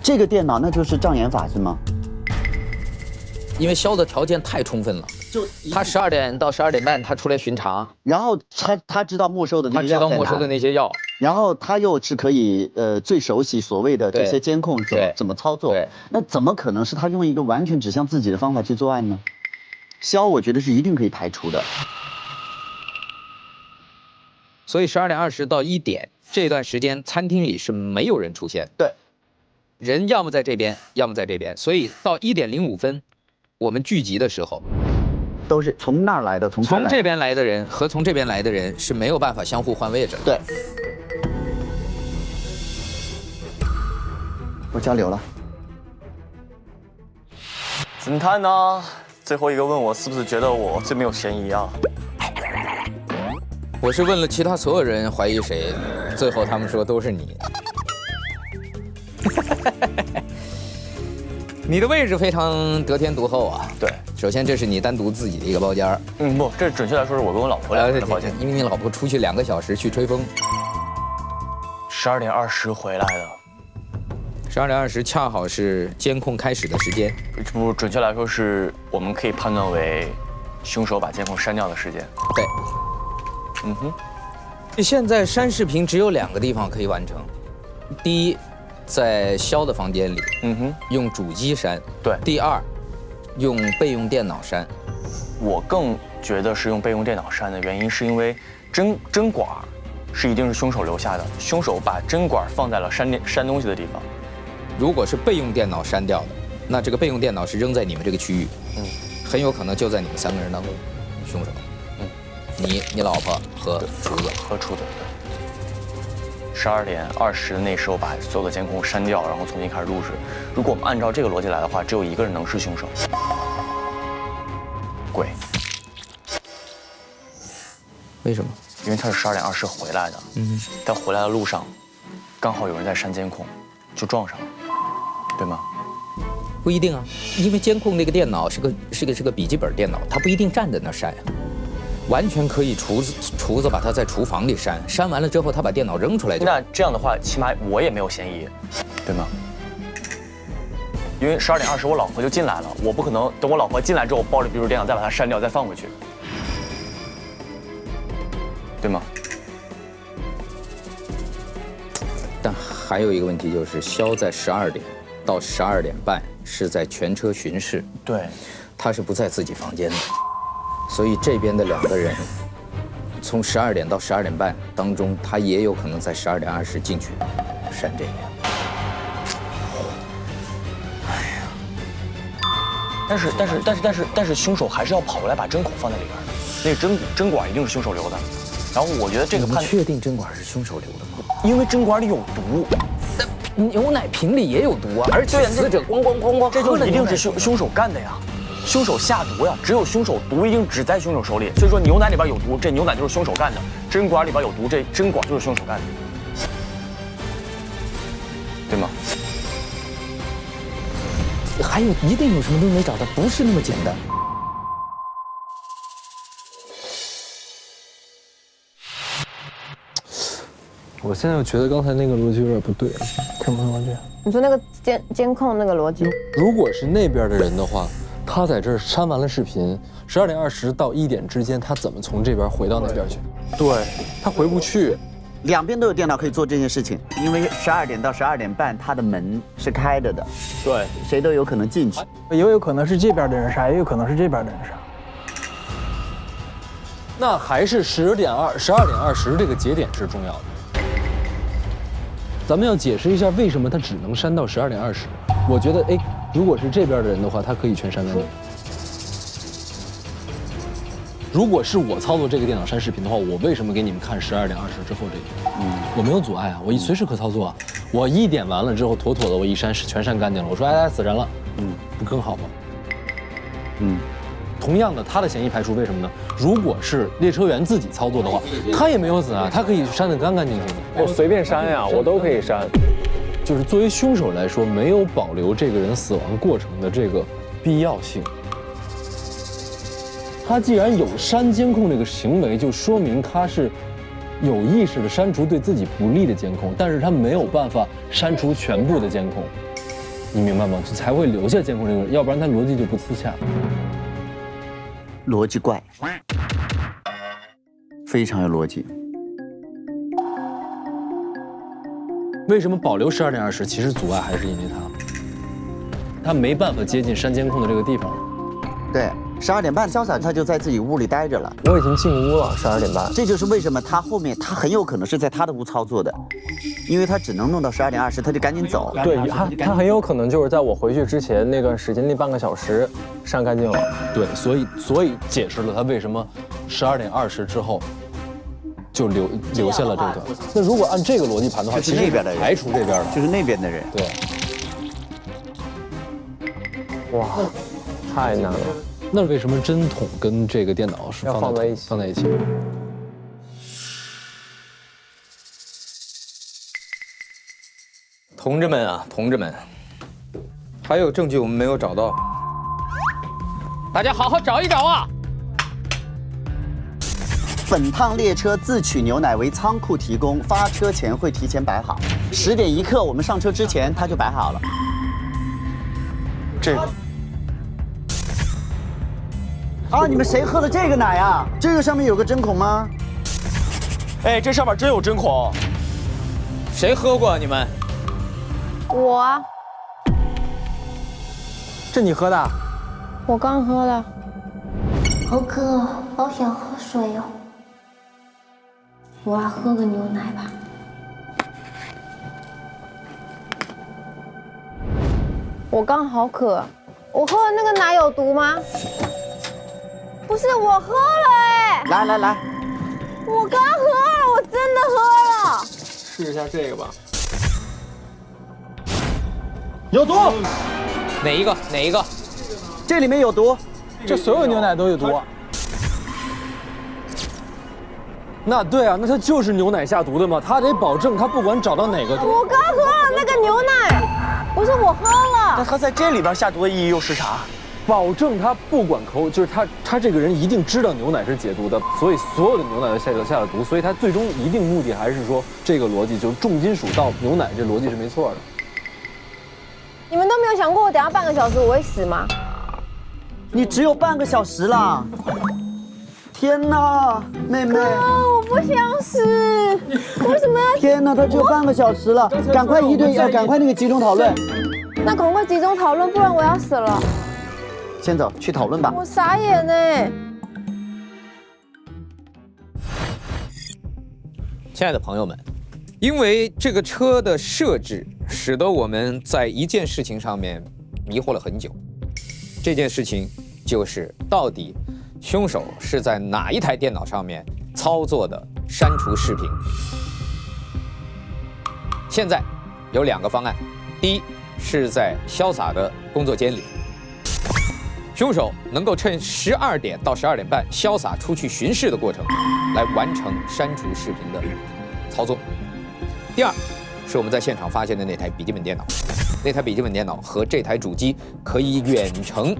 这个电脑那就是障眼法是吗？因为肖的条件太充分了，就他12点到12点半他出来巡查，然后他知道没收的那些药，他知道没收的那些药，然后他又是可以最熟悉所谓的这些监控怎么操作，那怎么可能是他用一个完全指向自己的方法去作案呢？肖我觉得是一定可以排除的。所以12点20到1点这段时间，餐厅里是没有人出现，对，人要么在这边，要么在这边，所以到1点05分。我们聚集的时候，都是从那儿来的，从这边来的人和从这边来的人是没有办法相互换位置的。对，我交流了。侦探呢？最后一个问我是不是觉得我最没有嫌疑啊？我是问了其他所有人怀疑谁，最后他们说都是你。你的位置非常得天独厚啊！对，首先这是你单独自己的一个包间不，这准确来说是我跟我老婆两个人的包间，因为你老婆出去2个小时去吹风。12点20回来的。12点20恰好是监控开始的时间。不，准确来说是我们可以判断为凶手把监控删掉的时间。对。现在删视频只有2个地方可以完成，第一。在肖的房间里，用主机删。对。第2，用备用电脑删。我更觉得是用备用电脑删的原因，是因为针管是一定是凶手留下的，凶手把针管放在了删东西的地方。如果是备用电脑删掉的，那这个备用电脑是扔在你们这个区域，很有可能就在你们3个人当中，凶手，你老婆和厨子。12点20的那时候把所有的监控删掉，然后重新开始录制。如果我们按照这个逻辑来的话，只有一个人能是凶手。鬼。为什么？因为他是12点20回来的。但回来的路上，刚好有人在删监控，就撞上了，对吗？不一定啊，因为监控那个电脑是个笔记本电脑，它不一定站在那删呀。完全可以厨子把他在厨房里删完了之后，他把电脑扔出来就。那这样的话，起码我也没有嫌疑，对吗？因为12点20我老婆就进来了，我不可能等我老婆进来之后抱着笔记本电脑再把它删掉再放回去，对吗？但还有一个问题就是，肖在12点到12点半是在全车巡视，对，他是不在自己房间的。所以这边的2个人从12点到12点半当中，他也有可能在12点20进去扇这边。但是凶手还是要跑过来把针孔放在里边的，那个针管一定是凶手留的。然后我觉得这个你确定针管是凶手留的吗？因为针管里有毒。牛奶瓶里也有毒啊，而且死者咣咣咣咣，这就一定是凶手干的呀，凶手下毒呀，只有凶手毒一定只在凶手手里，所以说牛奶里边有毒，这牛奶就是凶手干的；针管里边有毒，这针管就是凶手干的，对吗？还有一定有什么东西没找到，不是那么简单。我现在又觉得刚才那个逻辑有点不对。什么逻辑？你说那个监控那个逻辑？如果是那边的人的话，他在这儿删完了视频，12点20到1点之间，他怎么从这边回到那边去？对，他回不去。两边都有电脑可以做这件事情，因为12点到12点半，它的门是开着的，对，谁都有可能进去。也有可能是这边的人杀，也有可能是这边的人杀。那还是12点20这个节点是重要的。咱们要解释一下为什么他只能删到12点20。我觉得，如果是这边的人的话，他可以全删干净。如果是我操作这个电脑删视频的话，我为什么给你们看12点20之后这个？我没有阻碍啊，我随时可操作啊。我1点完了之后，妥妥的我一删全删干净了。我说，死人了，不更好吗？同样的，他的嫌疑排除，为什么呢？如果是列车员自己操作的话，他也没有死啊，他可以删得干干净净的。我随便删呀，我都可以删。就是作为凶手来说，没有保留这个人死亡过程的这个必要性。他既然有删监控这个行为，就说明他是有意识的删除对自己不利的监控，但是他没有办法删除全部的监控，你明白吗？就才会留下监控这个人，要不然他逻辑就不自洽。逻辑怪，非常有逻辑。为什么保留12点20？其实阻碍还是因为他没办法接近删监控的这个地方。对，12点半，潇洒他就在自己屋里待着了。我已经进屋了，12点半。这就是为什么他后面他很有可能是在他的屋操作的，因为他只能弄到12点20，他就赶紧走。对，他很有可能就是在我回去之前那段时间那半个小时删干净了。对，所以解释了他为什么12点20之后就留下了这段。那如果按这个逻辑盘的话，就是那边的人排除这边的，就是那边的人。对。哇，太难了。那为什么针筒跟这个电脑是放在一起？同志们啊，同志们，还有证据我们没有找到，大家好好找一找啊！本趟列车自取牛奶为仓库提供，发车前会提前摆好。10点1刻我们上车之前，它就摆好了。这个啊，你们谁喝了这个奶啊？这个上面有个针孔吗？这上面真有针孔。谁喝过你们？我啊，这你喝的？我刚喝了。好渴，好想喝水哦。我来喝个牛奶吧。我刚好渴，我喝的那个奶有毒吗？不是，我喝了来，我刚喝了，我真的喝了。试一下这个吧。有毒！哪一个？这里面有毒。这所有牛奶都有毒。那对啊，那他就是牛奶下毒的嘛，他得保证他不管找到哪个。我刚喝了那个牛奶，不是我喝了。那他在这里边下毒的意义又是啥？保证他不管就是他这个人一定知道牛奶是解毒的，所以所有的牛奶都下了毒，所以他最终一定目的还是说这个逻辑就是重金属到牛奶，这逻辑是没错的。你们都没有想过我等下半个小时我会死吗？你只有半个小时了。天哪，妹妹！我不想死，为什么要？天哪，他只有半个小时了，赶快赶快那个集中讨论。那赶快集中讨论，不然我要死了。先走去讨论吧。我傻眼呢。亲爱的朋友们，因为这个车的设置，使得我们在一件事情上面迷惑了很久。这件事情就是到底凶手是在哪一台电脑上面操作的删除视频？现在有2个方案，第一是在潇洒的工作间里，凶手能够趁12点到12点半潇洒出去巡视的过程，来完成删除视频的操作。第二是我们在现场发现的那台笔记本电脑，那台笔记本电脑和这台主机可以远程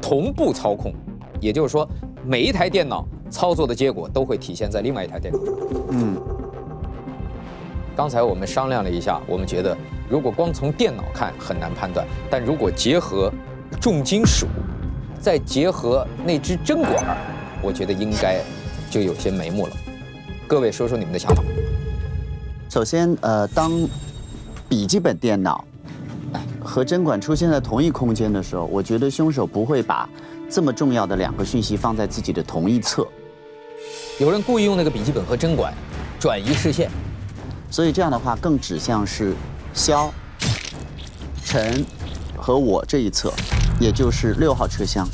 同步操控，也就是说，每一台电脑操作的结果都会体现在另外一台电脑上。刚才我们商量了一下，我们觉得如果光从电脑看很难判断，但如果结合重金属，再结合那支针管，我觉得应该就有些眉目了。各位说说你们的想法。首先，当笔记本电脑和针管出现在同一空间的时候，我觉得凶手不会把这么重要的2个讯息放在自己的同一侧。有人故意用那个笔记本和针管转移视线，所以这样的话更指向是肖、陈和我这一侧，也就是6号车厢。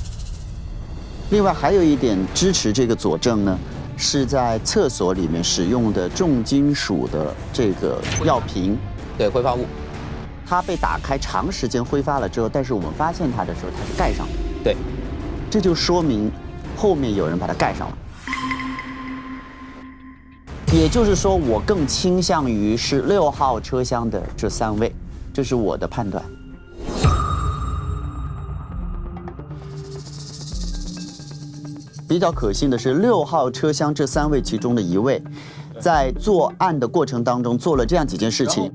另外还有一点支持这个佐证呢，是在厕所里面使用的重金属的这个药瓶，对，挥发物，它被打开长时间挥发了之后，但是我们发现它的时候它是盖上的，对，这就说明后面有人把它盖上了。也就是说，我更倾向于是6号车厢的这3位，这是我的判断。比较可信的是，6号车厢这3位其中的1位，在作案的过程当中做了这样几件事情，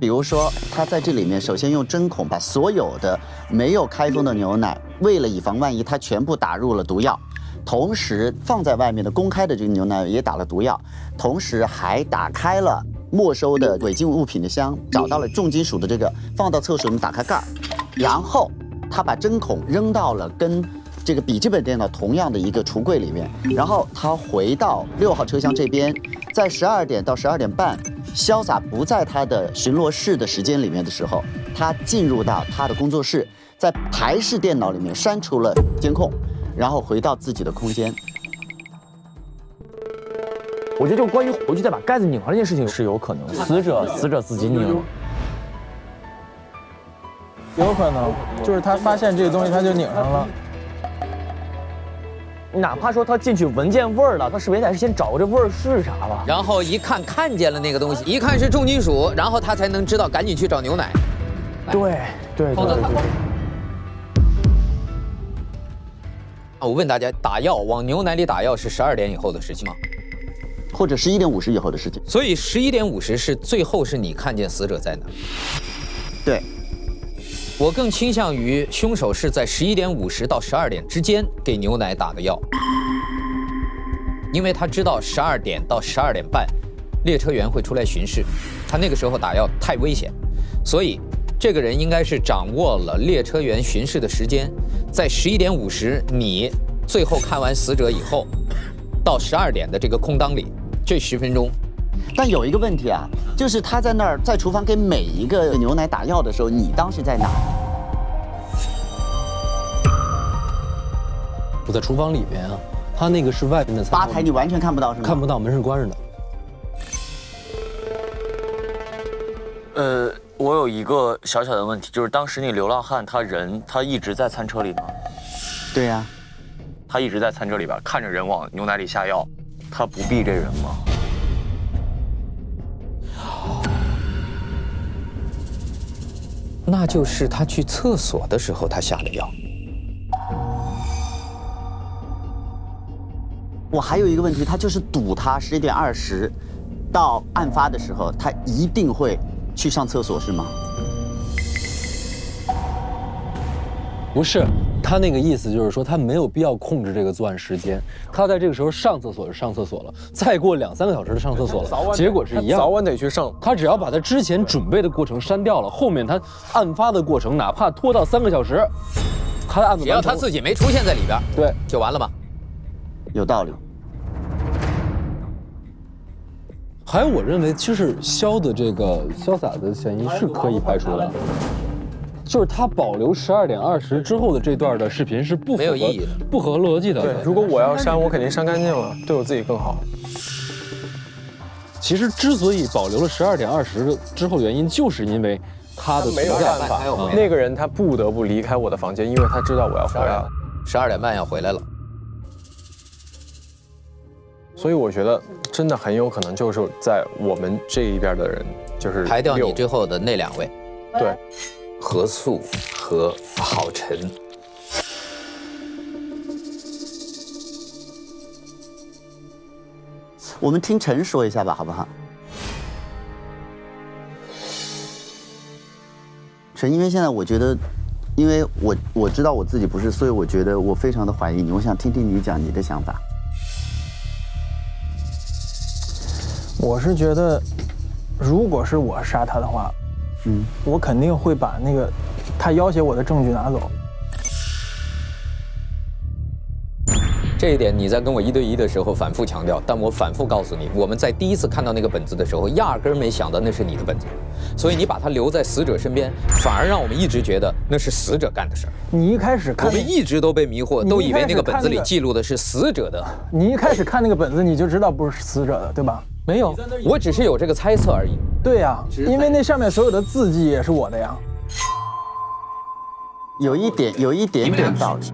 比如说他在这里面首先用针孔把所有的没有开封的牛奶，为了以防万一，他全部打入了毒药。同时放在外面的公开的这个牛奶也打了毒药，同时还打开了没收的违禁物品的箱，找到了重金属的这个，放到厕所里面打开盖儿，然后他把针孔扔到了跟这个笔记本电脑同样的一个橱柜里面，然后他回到6号车厢这边，在12点到12点半，潇洒不在他的巡逻室的时间里面的时候，他进入到他的工作室，在台式电脑里面删除了监控。然后回到自己的空间。我觉得就关于回去再把盖子拧上这件事情是有可能的，死者自己拧了，有可能就是他发现这个东西他就拧上了。哪怕说他进去闻见味儿了，他是不是也得先找个这味儿是啥吧？然后一看看见了那个东西，一看是重金属，然后他才能知道赶紧去找牛奶。对。我问大家，打药往牛奶里打药是12点以后的事情吗？或者11点50以后的事情？所以11点50是最后是你看见死者在哪？对，我更倾向于凶手是在11点50到12点之间给牛奶打的药，因为他知道12点到12点半，列车员会出来巡视，他那个时候打药太危险，所以这个人应该是掌握了列车员巡视的时间。在11点50，你最后看完死者以后，到12点的这个空档里，这10分钟。但有一个问题啊，就是他在那儿在厨房给每一个牛奶打药的时候，你当时在哪？我在厨房里边啊，他那个是外边的吧台，你完全看不到是吗？看不到，门是关着的。我有一个小小的问题，就是当时那流浪汉他一直在餐车里吗？对呀，他一直在餐车里边看着人往牛奶里下药，他不避这人吗？那就是他去厕所的时候他下的药。我还有一个问题，他就是赌他11点20到案发的时候，他一定会去上厕所是吗？不是，他那个意思就是说他没有必要控制这个作案时间，他在这个时候上厕所就上厕所了，再过2、3个小时就上厕所了，结果是一样。早晚得去上，他只要把他之前准备的过程删掉了，后面他案发的过程哪怕拖到3个小时，他的案子只要他自己没出现在里边，对，就完了吗？有道理。还有，我认为就是肖的这个潇洒的嫌疑是可以排除的，就是他保留12:20之后的这段的视频是没有意义的，不合逻辑的。对，如果我要删，我肯定删干净了，对我自己更好。其实之所以保留了12:20之后的原因，就是因为他的没有办法，那个人他不得不离开我的房间，因为他知道我要回来了，12点半要回来了。所以我觉得真的很有可能就是在我们这一边的人，就是排掉你之后的那2位，对，何素和郝晨。我们听陈说一下吧，好不好？陈，因为现在我觉得，因为我知道我自己不是，所以我觉得我非常的怀疑你。我想听听你讲你的想法。我是觉得，如果是我杀他的话，我肯定会把那个他要挟我的证据拿走。这一点你在跟我1对1的时候反复强调，但我反复告诉你，我们在第一次看到那个本子的时候，压根儿没想到那是你的本子，所以你把它留在死者身边，反而让我们一直觉得那是死者干的事儿。你一开始看，我们一直都被迷惑，都以为那个本子里记录的是死者的。你一开始看那个本子，你就知道不是死者的，对吧？没有，我只是有这个猜测而已。对呀，因为那上面所有的字迹也是我的呀。有一点点道理。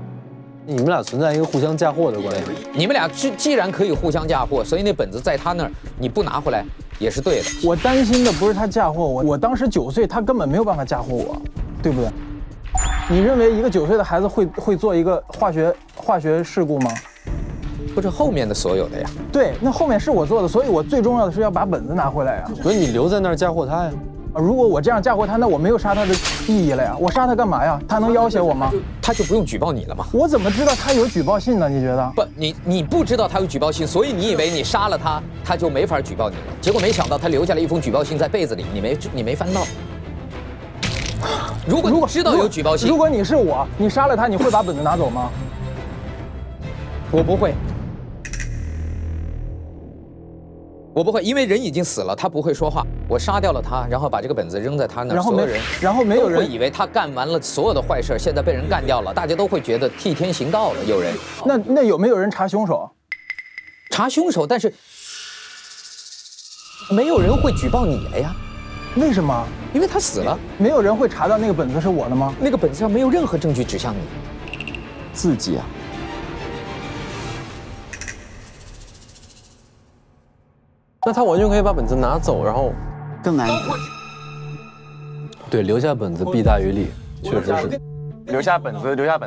你们俩存在一个互相嫁祸的关系。你们俩既然可以互相嫁祸，所以那本子在他那儿，你不拿回来也是对的。我担心的不是他嫁祸我，我当时9岁，他根本没有办法嫁祸我，对不对？你认为一个9岁的孩子会做一个化学事故吗？不是后面的所有的呀。对，那后面是我做的，所以我最重要的是要把本子拿回来呀。所以你留在那儿嫁祸他呀。如果我这样嫁祸他，那我没有杀他的意义了呀。我杀他干嘛呀？他能要挟我吗？他就不用举报你了吗？我怎么知道他有举报信呢？你觉得？不，你不知道他有举报信，所以你以为你杀了他，他就没法举报你了。结果没想到他留下了一封举报信在被子里，你没翻到。如果你知道有举报信，如果你是我，你杀了他，你会把本子拿走吗？我不会。我不会，因为人已经死了，他不会说话。我杀掉了他，然后把这个本子扔在他那儿，然后没有人会以为他干完了所有的坏事，现在被人干掉了，大家都会觉得替天行道了。有人，那有没有人查凶手？查凶手，但是没有人会举报你了呀？为什么？因为他死了，没有人会查到那个本子是我的吗？那个本子上没有任何证据指向你，自己啊。那他完全可以把本子拿走，然后更安全。对，留下本子弊大于利，确实是。留下本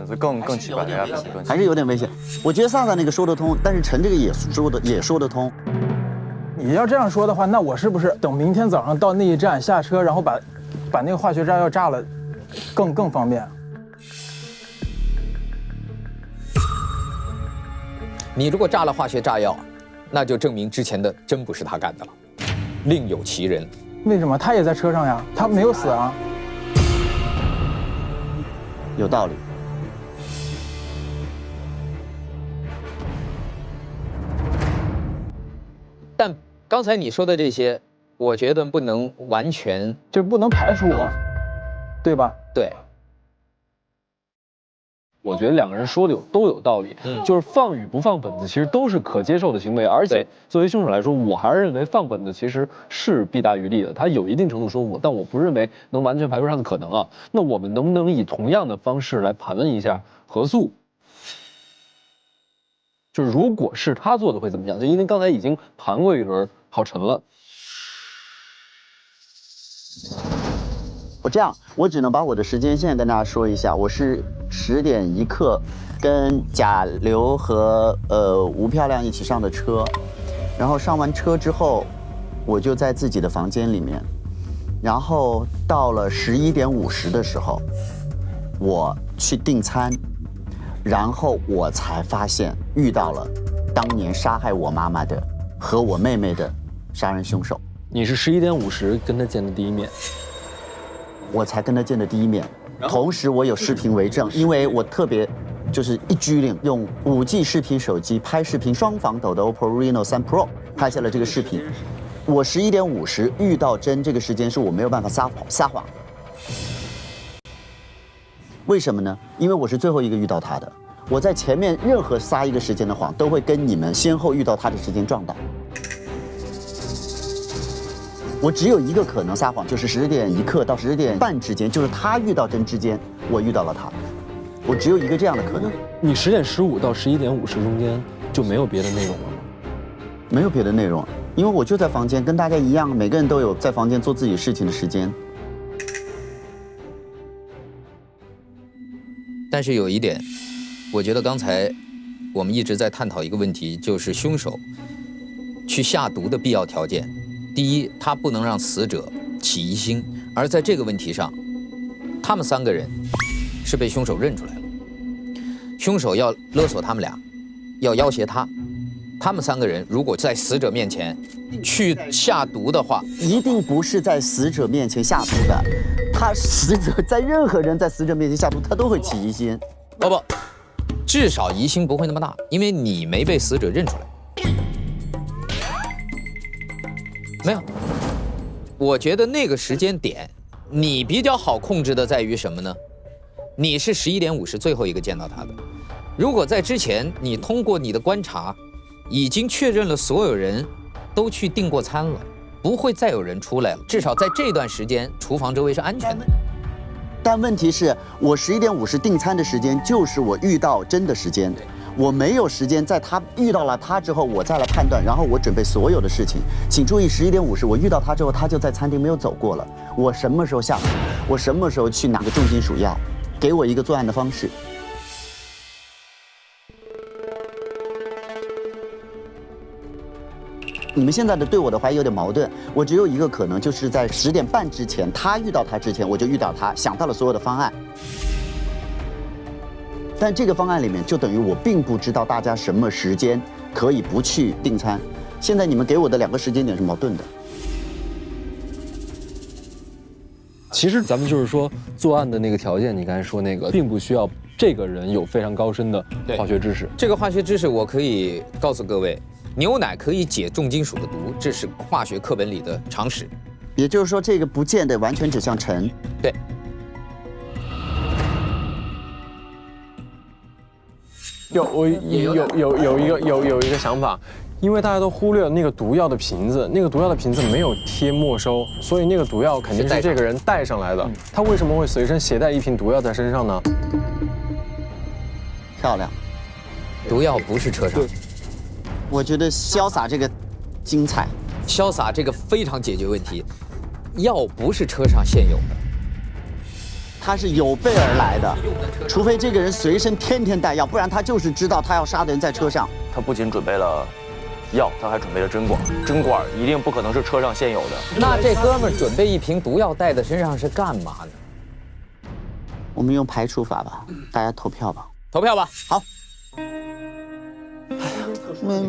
子更奇怪，留下本子更还是有点危险。我觉得萨萨那个说得通，但是陈这个也说得通。你要这样说的话，那我是不是等明天早上到那一站下车，然后把那个化学炸药炸了，更方便？你如果炸了化学炸药，那就证明之前的真不是他干的了，另有其人。为什么？他也在车上呀，他没有死啊。有道理。但刚才你说的这些，我觉得不能完全，就不能排除我，对吧？对。我觉得2个人说的都有道理，就是放与不放本子其实都是可接受的行为，而且作为凶手来说，我还是认为放本子其实是弊大于利的，他有一定程度说服，但我不认为能完全排除他的可能啊。那我们能不能以同样的方式来盘问一下何素？就是如果是他做的会怎么样？就因为刚才已经盘过一轮郝晨了。我只能把我的时间线跟大家说一下，我是10点1刻跟贾刘和吴漂亮一起上的车，然后上完车之后，我就在自己的房间里面，然后到了11点50的时候，我去订餐，然后我才发现遇到了当年杀害我妈妈的和我妹妹的杀人凶手。你是11点50跟他见的第一面？我才跟他见的第一面，同时我有视频为证，因为我特别就是一居令用5G 视频手机拍视频双防抖的 OPPO Reno 3 Pro 拍下了这个视频，我11点50遇到真这个时间是我没有办法撒谎。为什么呢？因为我是最后一个遇到他的。我在前面任何撒一个时间的谎，都会跟你们先后遇到他的时间撞到。我只有一个可能撒谎，就是10点1刻到10点半之间，就是他遇到真之间，我遇到了他。我只有一个这样的可能。你10点15到11点50中间就没有别的内容了吗？没有别的内容，因为我就在房间，跟大家一样，每个人都有在房间做自己事情的时间。但是有一点，我觉得刚才我们一直在探讨一个问题，就是凶手去下毒的必要条件。第一，他不能让死者起疑心，而在这个问题上，他们3个人是被凶手认出来了。凶手要勒索他们俩，要要挟他。他们3个人如果在死者面前去下毒的话，一定不是在死者面前下毒的。他死者在任何人在死者面前下毒，他都会起疑心。不，至少疑心不会那么大，因为你没被死者认出来。没有，我觉得那个时间点，你比较好控制的在于什么呢？你是11点50最后一个见到他的。如果在之前，你通过你的观察，已经确认了所有人都去订过餐了，不会再有人出来了。至少在这段时间，厨房周围是安全的。但问题是我11点50订餐的时间，就是我遇到真的时间。我没有时间在他遇到了他之后，我再来判断，然后我准备所有的事情。请注意，11点50我遇到他之后，他就在餐厅没有走过了。我什么时候下毒？我什么时候去拿个重金属药？给我一个作案的方式。你们现在的对我的怀疑有点矛盾，我只有一个可能，就是在10点半之前，他遇到他之前，我就遇到他，想到了所有的方案。但这个方案里面，就等于我并不知道大家什么时间可以不去订餐。现在你们给我的2个时间点是矛盾的。其实咱们就是说，作案的那个条件，你刚才说那个，并不需要这个人有非常高深的化学知识。这个化学知识我可以告诉各位，牛奶可以解重金属的毒，这是化学课本里的常识。也就是说，这个不见得完全指向陈。对。有一个想法，因为大家都忽略了那个毒药的瓶子，那个毒药的瓶子没有贴没收，所以那个毒药肯定是这个人带上来的。他为什么会随身携带一瓶毒药在身上呢？漂亮，毒药不是车上。我觉得潇洒这个精彩，潇洒这个非常解决问题。药不是车上现有的。他是有备而来的，除非这个人随身天天带药，不然他就是知道他要杀的人在车上。他不仅准备了药，他还准备了针管，针管一定不可能是车上现有的。那这哥们儿准备一瓶毒药带在身上是干嘛呢？我们用排除法吧，大家投票吧。投票吧。好。妹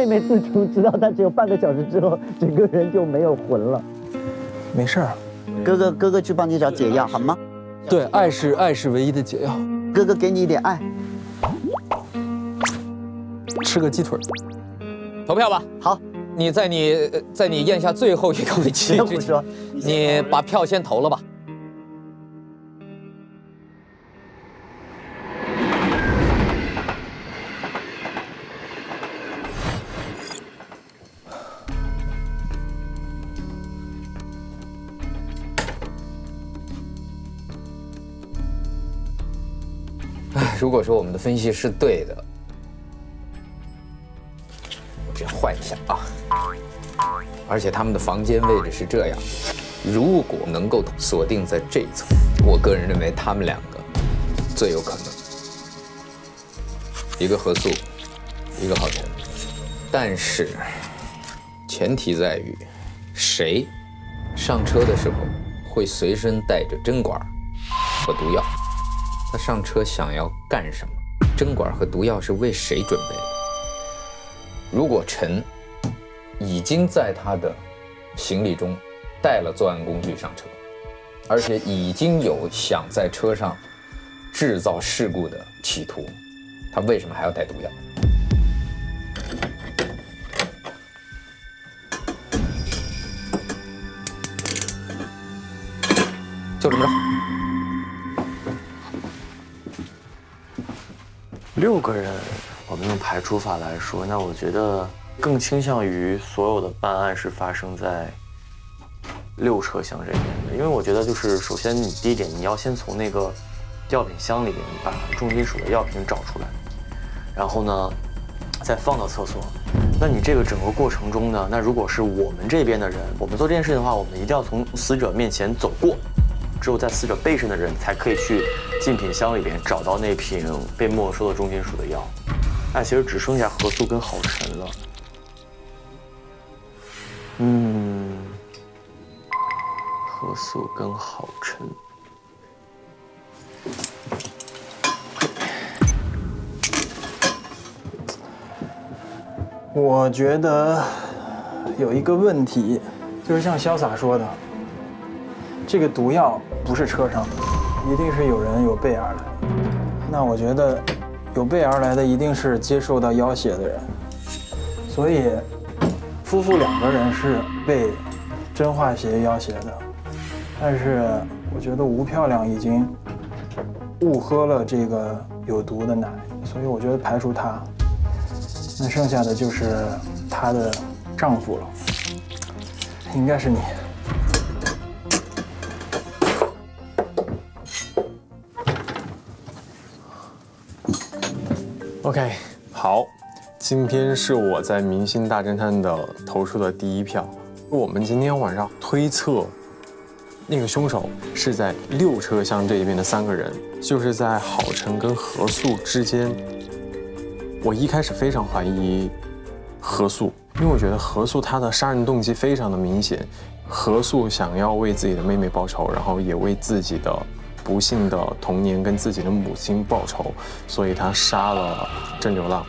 妹自从知道他只有半个小时之后，整个人就没有魂了。没事儿，哥哥去帮你找解药好吗？对，爱是唯一的解药。哥哥给你一点爱。吃个鸡腿。投票吧。好，你在你咽下最后一口气之前，你把票先投了吧。如果说我们的分析是对的，我这样换一下啊。而且他们的房间位置是这样，如果能够锁定在这一层，我个人认为他们2个最有可能，一个何素，一个郝晨。但是前提在于，谁上车的时候会随身带着针管和毒药？他上车想要干什么？针管和毒药是为谁准备的？如果陈已经在他的行李中带了作案工具上车，而且已经有想在车上制造事故的企图，他为什么还要带毒药？ 6个人，我们用排除法来说，那我觉得更倾向于所有的办案是发生在6车厢这边的，因为我觉得就是首先你第一点，你要先从那个药品箱里面把重金属的药品找出来，然后呢再放到厕所。那你这个整个过程中呢，那如果是我们这边的人，我们做这件事的话，我们一定要从死者面前走过，只有在死者背上的人才可以去竞品箱里边找到那瓶被没收的重金属的药。那其实只剩下何素跟郝晨了。何素跟郝晨。我觉得有一个问题，就是像潇洒说的，这个毒药不是车上的，一定是有人有备而来。那我觉得有备而来的一定是接受到要挟的人，所以夫妇2个人是被真化协要挟的，但是我觉得吴漂亮已经误喝了这个有毒的奶，所以我觉得排除她。那剩下的就是她的丈夫了，应该是你。OK， 好，今天是我在明星大侦探的投出的第1票。我们今天晚上推测，那个凶手是在6车厢这一边的3个人，就是在郝晨跟何素之间。我一开始非常怀疑何素，因为我觉得何素她的杀人动机非常的明显，何素想要为自己的妹妹报仇，然后也为自己的不幸的童年跟自己的母亲报仇，所以她杀了郑流浪。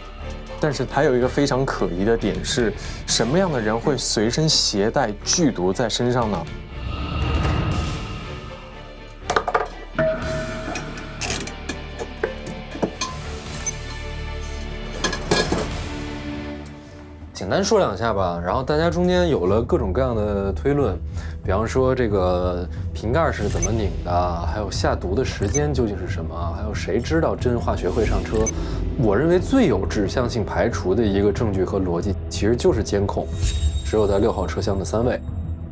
但是还有一个非常可疑的点是，什么样的人会随身携带剧毒在身上呢？简单说2下吧，然后大家中间有了各种各样的推论，比方说这个瓶盖是怎么拧的，还有下毒的时间究竟是什么，还有谁知道真化学会上车。我认为最有指向性排除的一个证据和逻辑，其实就是监控，只有在6号车厢的3位，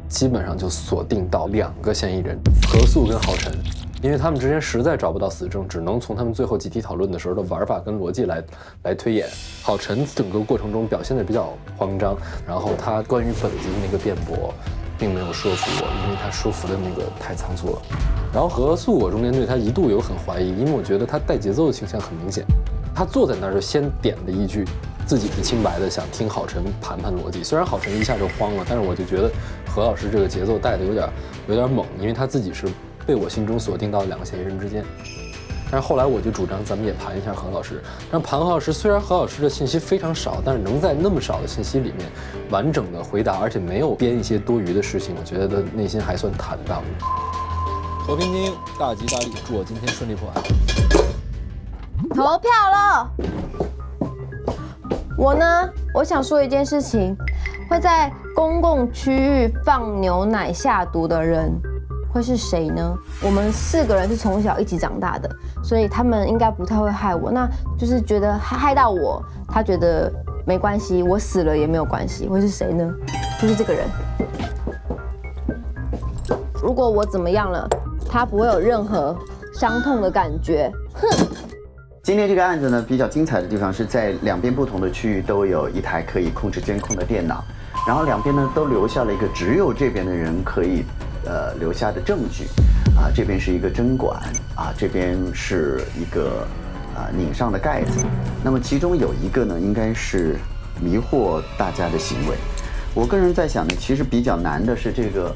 基本上就锁定到2个嫌疑人，何素跟郝晨。因为他们之间实在找不到死证，只能从他们最后集体讨论的时候的玩法跟逻辑来推演。郝晨整个过程中表现得比较慌张，然后他关于本子的那个辩驳，并没有说服我，因为他说服的那个太仓促了。然后何素，我中间对他一度有很怀疑，因为我觉得他带节奏的倾向很明显。他坐在那儿就先点了一句，自己是清白的，想听郝晨盘盘逻辑。虽然郝晨一下就慌了，但是我就觉得何老师这个节奏带的有点猛，因为他自己是被我心中锁定到2个嫌疑人之间。但是后来我就主张咱们也盘一下何老师，让盘何老师，虽然何老师的信息非常少，但是能在那么少的信息里面完整的回答，而且没有编一些多余的事情，我觉得内心还算坦荡。和平精英大吉大利，祝我今天顺利破案。投票了。我呢，我想说一件事情，会在公共区域放牛奶下毒的人会是谁呢？我们4个人是从小一起长大的，所以他们应该不太会害我。那就是觉得害到我，他觉得没关系，我死了也没有关系，会是谁呢？就是这个人。如果我怎么样了，他不会有任何伤痛的感觉。哼。今天这个案子呢，比较精彩的地方是在2边不同的区域都有一台可以控制监控的电脑，然后2边呢都留下了一个只有这边的人可以留下的证据，这边是一个针管，这边是一个拧上的盖子，那么其中有一个呢应该是迷惑大家的行为。我个人在想呢，其实比较难的是这个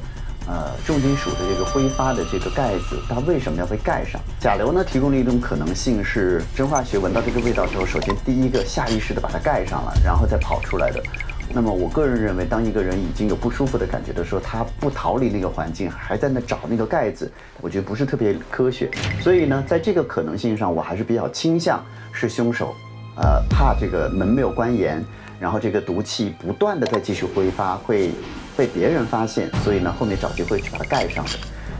重金属的这个挥发的这个盖子，它为什么要被盖上？甲流呢提供了一种可能性是真化学闻到这个味道之后，首先第一个下意识的把它盖上了，然后再跑出来的。那么我个人认为，当一个人已经有不舒服的感觉的时候，他不逃离那个环境，还在那找那个盖子，我觉得不是特别科学。所以呢，在这个可能性上，我还是比较倾向是凶手，怕这个门没有关严，然后这个毒气不断的在继续挥发，会被别人发现，所以呢后面找机会去把它盖上的。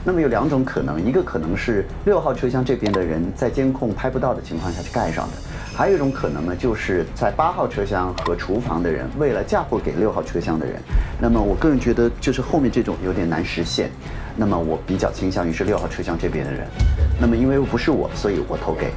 那么有2种可能，一个可能是6号车厢这边的人在监控拍不到的情况下去盖上的，还有一种可能呢，就是在8号车厢和厨房的人为了嫁祸给6号车厢的人。那么我个人觉得，就是后面这种有点难实现。那么我比较倾向于是6号车厢这边的人。那么因为不是我，所以我投给。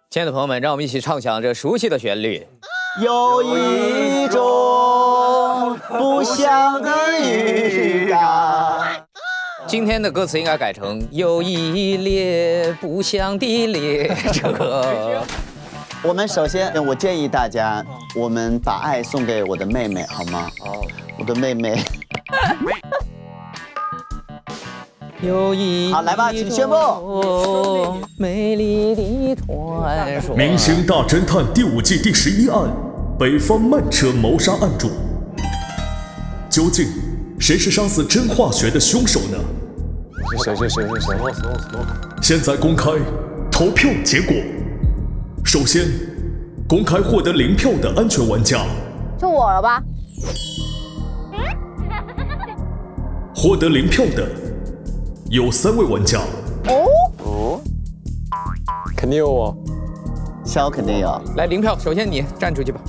亲爱的朋友们，让我们一起唱响这熟悉的旋律。有一种不祥的预感。今天的歌词应该改成有一列不祥的列车。我们首先，我建议大家，我们把爱送给我的妹妹，好吗？哦，我的妹妹。有一好，来吧，请宣布。美丽的传说。明星大侦探第5季第11案，北方慢车谋杀案中，究竟谁是杀死真化学的凶手呢？谁？现在公开投票结果。首先，公开获得0票的安全玩家，就我了吧？获得0票的有3位玩家。哦，肯定有我，肖肯定有。来0票，首先你站出去吧。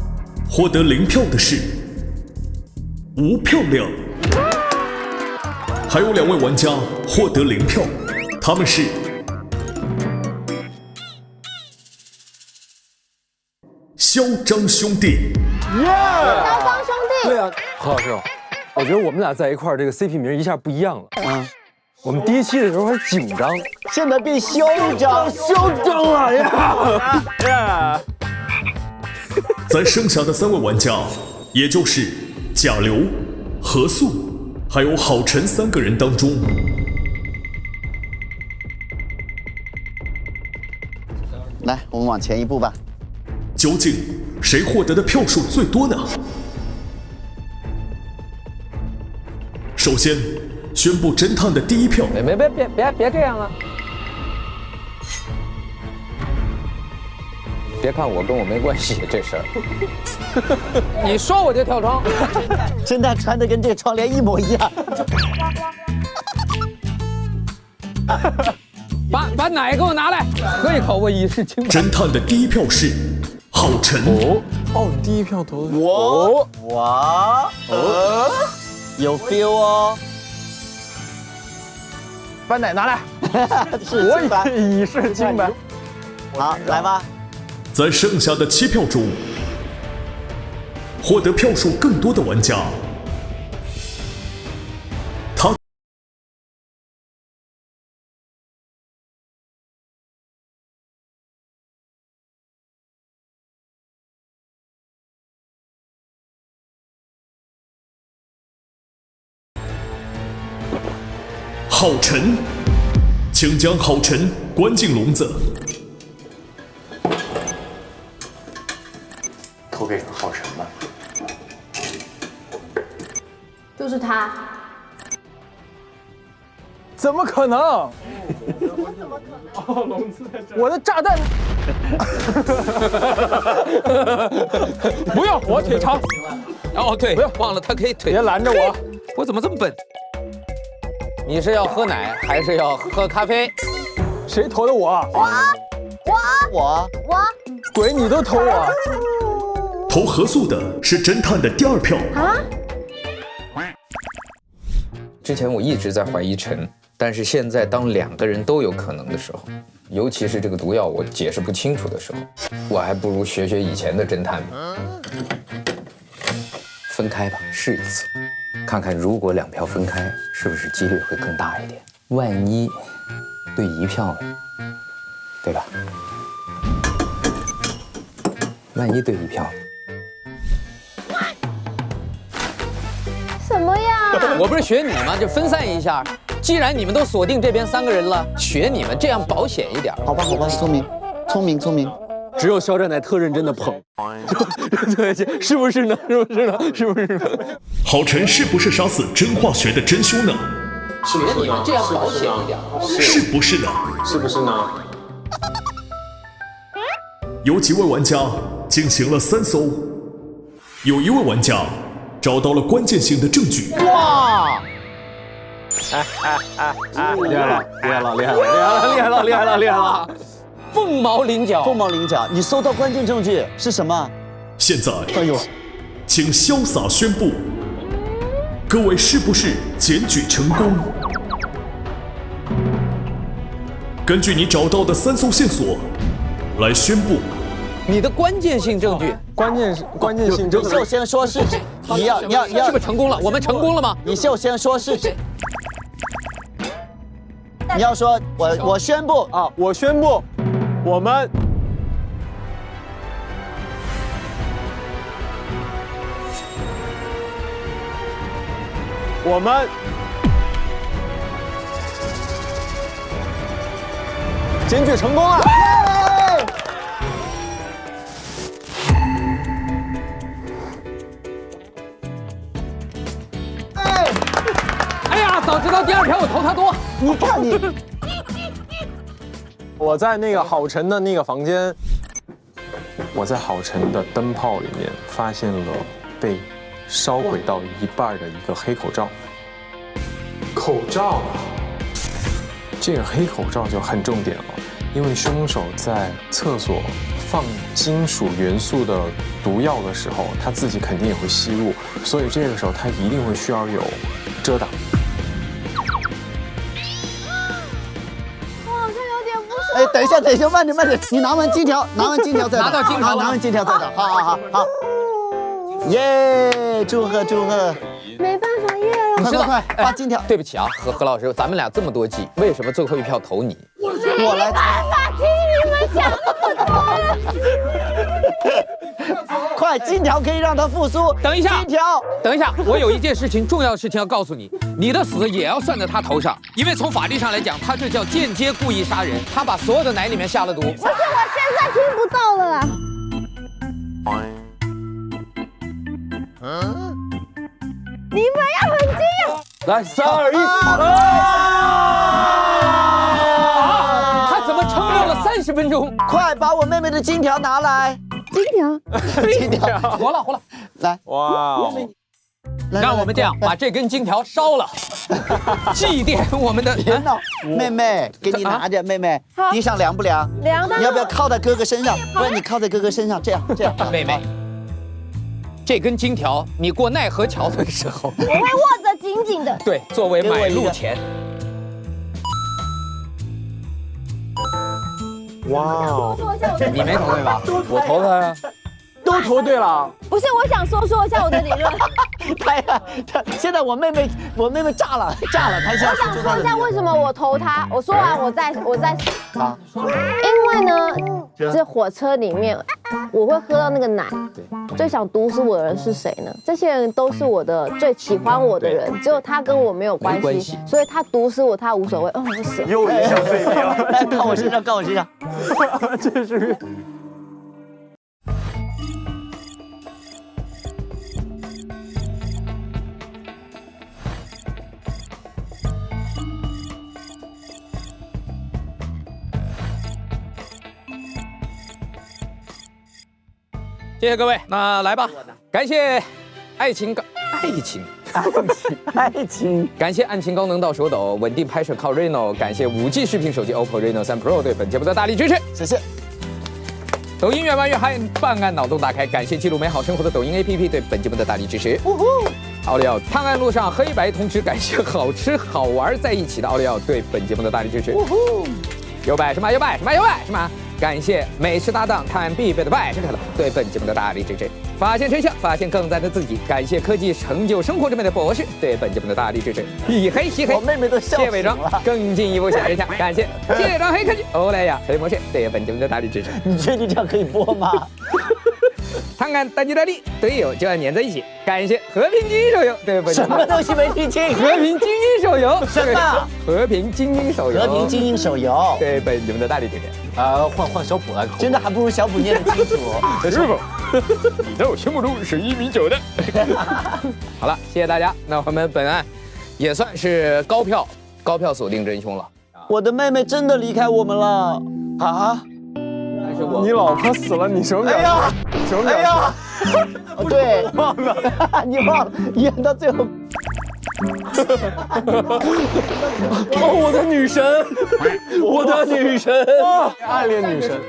获得0票的是吴漂亮，还有2位玩家获得0票，他们是肖张兄弟。肖张兄弟。对啊，何老师，我觉得我们俩在一块儿，这个 CP 名一下不一样了。我们第1期的时候还紧张，现在变嚣张了呀！在剩下的3位玩家，也就是贾刘、何素还有郝晨3个人当中，来，我们往前一步吧。究竟谁获得的票数最多呢？首先宣布侦探的第1票。别这样了！别看我跟我没关系这事儿，你说我就跳窗。侦探穿的跟这个窗帘一模一样。把奶给我拿来，喝一口，我以示清白。侦探的第1票是郝晨。哦，你第1票投的我有 feel 哦。把奶拿来。我以示清白。好，来吧。在剩下的7票中，获得票数更多的玩家，他郝晨，请将郝晨关进笼子。投给郝晨吧。就是他。怎么可能？我的炸弹。不用，我腿长。哦，对，不要忘了他可以腿。别拦着我，我怎么这么笨？你是要喝奶还是要喝咖啡？谁投的我？我。鬼你都投我？投何素的是侦探的第2票。之前我一直在怀疑陈，但是现在当2个人都有可能的时候，尤其是这个毒药我解释不清楚的时候，我还不如学以前的侦探们。分开吧，试一次，看看如果2票分开，是不是几率会更大一点？万一对1票呢？对吧？万一对1票。什么呀？我不是学你吗？就分散一下。既然你们都锁定这边3个人了，学你们这样保险一点。好吧，聪明。只有肖战在特认真的捧，对，是不是呢？郝晨是不是杀死真化学的真凶呢？学你们这样保险一点。是不是呢？有几位玩家进行了3搜，有一位玩家找到了关键性的证据。哇！厉害了，厉害了，厉害了，厉害了，厉害了，厉害了，厉害了！凤毛麟角，凤毛麟角，你搜到关键证据是什么？现在，哎呦，请潇洒宣布，各位是不是检举成功？根据你找到的3艘线索来宣布。你的关键性证据，关键性证据。你就先说是，你要是不是成功了？我们成功了吗？你就先说是。你要说我宣布啊，我宣布，我们检举成功了。哎呀，早知道第2条我投他多。你看你，我在那个郝晨的那个房间，我在郝晨的灯泡里面发现了被烧毁到一半的一个黑口罩。口罩，这个黑口罩就很重点了，因为凶手在厕所放金属元素的毒药的时候，他自己肯定也会吸入，所以这个时候他一定会需要有遮挡。哎，等一下，慢点，你拿完金条再打，拿到金条，拿完金条再打，好，耶！祝贺！没办法耶了。快发金条！对不起啊，何老师，咱们俩这么多季，为什么最后一票投你？我来。没办法听你们讲那么多了。快，金条可以让他复苏。等一下，金条，等一下，我有一件事情，重要的事情要告诉你，你的死也要算在他头上，因为从法律上来讲，他这叫间接故意杀人，他把所有的奶里面下了毒。可是我现在听不到了啦。你们要很惊讶。来，3、2、1，他怎么撑到了30分钟？快把我妹妹的金条拿来。金条，活了，来，哇！让我们这样把这根金条烧了，祭奠我们的。别闹，妹妹，给你拿着，妹妹，地上凉不凉？凉的。你要不要靠在哥哥身上？不然你靠在哥哥身上，这样。妹妹，这根金条，你过奈何桥的时候，我会握着紧紧的。对，作为买路钱。哇哦！你没投对吧？我投他呀。都投对了。不是，我想说一下我的理论。他现在我妹妹炸了，他现在。我想说一下为什么我投他。我说完我再啊，因为呢，这火车里面我会喝到那个奶。最想毒死我的人是谁呢？这些人都是我的最喜欢我的人，只有他跟我没有关系，所以他毒死我他无所谓。我死了。又一项罪名了，来靠我身上。这是。谢谢各位，那来吧，感谢爱情，感谢爱情高能到手抖，稳定拍摄靠 Reno， 感谢5G 视频手机 OPPO Reno 3 Pro 对本节目的大力支持，谢谢。抖音越玩越嗨，办案脑洞大开，感谢记录美好生活的抖音 APP 对本节目的大力支持。奥利奥探案路上黑白通吃，感谢好吃好玩在一起的奥利奥对本节目的大力支持。有拜什么？感谢美食搭档探案必备的拜是可乐对本节目的大力支持。发现真相，发现更赞的自己，感谢科技成就生活之美的博士对本节目的大力支持。嘿，我妹妹都笑死了。谢伪装更进一步显真相，感谢卸妆黑科技欧莱雅黑模式对本节目的大力支持。你确定这样可以播吗？探案大吉大利，队友就要粘在一起。感谢和平精英手游对本节目什么东西没听清？和平精英手游什么？和平精英手游。和平精英手游对本节目的大力支持。换小普来口，真的还不如小普念得清楚。师傅，你在我心目中是1.9米的。好了，谢谢大家。那我们本案也算是高票锁定真凶了。我的妹妹真的离开我们了啊！你老婆死了，你什么表情？什么表情？对，忘了，你忘了，演到最后。哦，我的女神，我的女神，暗恋女神。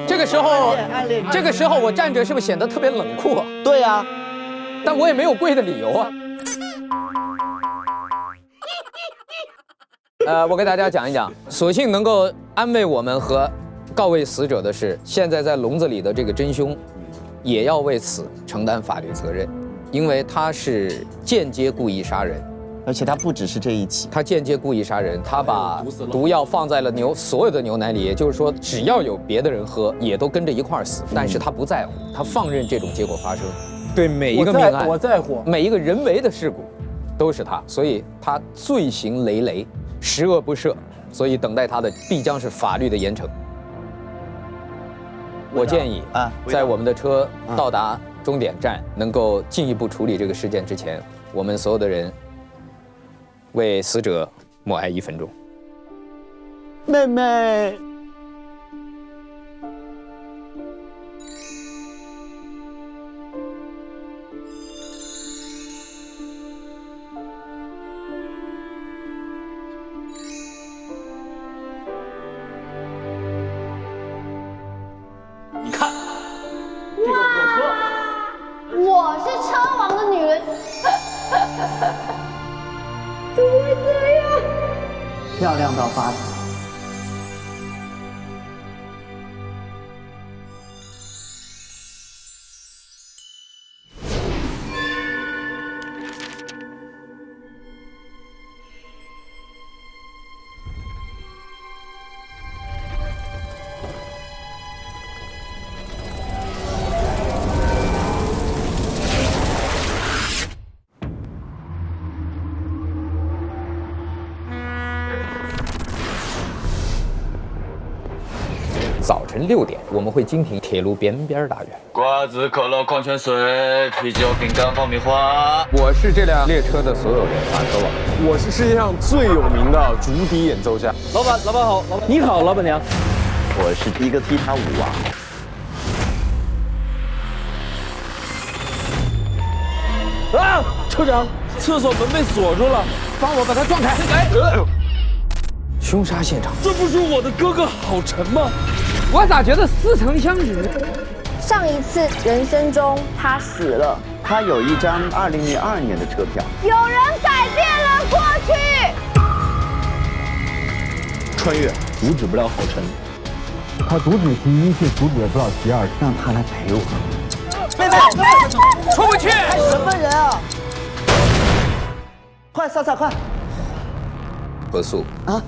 这个时候我站着是不是显得特别冷酷啊？对呀，但我也没有跪的理由啊。我给大家讲一讲，所幸能够安慰我们和告慰死者的是，现在在笼子里的这个真凶，也要为此承担法律责任，因为他是间接故意杀人。而且他不只是这一起，他间接故意杀人，他把毒药放在了所有的牛奶里，也就是说，只要有别的人喝，也都跟着一块儿死。但是他不在乎，他放任这种结果发生。对每一个命案，我在乎每一个人为的事故，都是他，所以他罪行累累，十恶不赦，所以等待他的必将是法律的严惩。我建议在我们的车到达终点站，能够进一步处理这个事件之前，我们所有的人。为死者默哀1分钟。妹妹，你看，这个火车，我是车王的女人。怎么会这样？漂亮到发紫。早晨6点，我们会经停铁路边大院。瓜子、可乐、矿泉水、啤酒、饼干、爆米花。我是这辆列车的所有人，车王。我是世界上最有名的竹笛演奏家。老板好，老板你好，老板娘。我是一个踢踏舞王。啊！车长，厕所门被锁住了，帮我把它撞开。凶杀现场，这不是我的哥哥郝晨吗？我咋觉得似曾相识？上一次人生中他死了，他有一张2002年的车票。有人改变了过去。穿越阻止不了郝晨，他阻止其一，却阻止不了其二，让他来陪我。妹妹，出不去！什么人啊？快，萨萨，快！何素啊！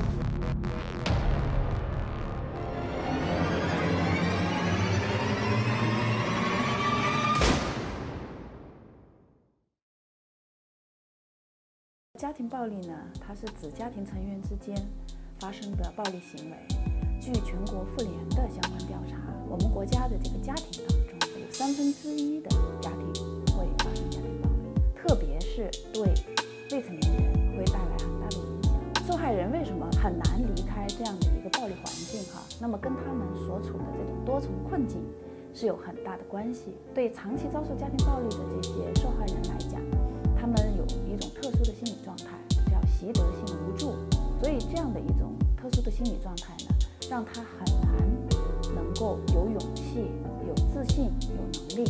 家庭暴力呢，它是指家庭成员之间发生的暴力行为。据全国妇联的相关调查，我们国家的这个家庭当中，有1/3的家庭会发生家庭暴力，特别是对未成年人会带来很大的影响。受害人为什么很难离开这样的一个暴力环境那么跟他们所处的这种多重困境是有很大的关系。对长期遭受家庭暴力的这些受害人来讲，他们有一种特殊的心理状态，叫习得性无助。所以这样的一种特殊的心理状态呢，让他很难能够有勇气、有自信、有能力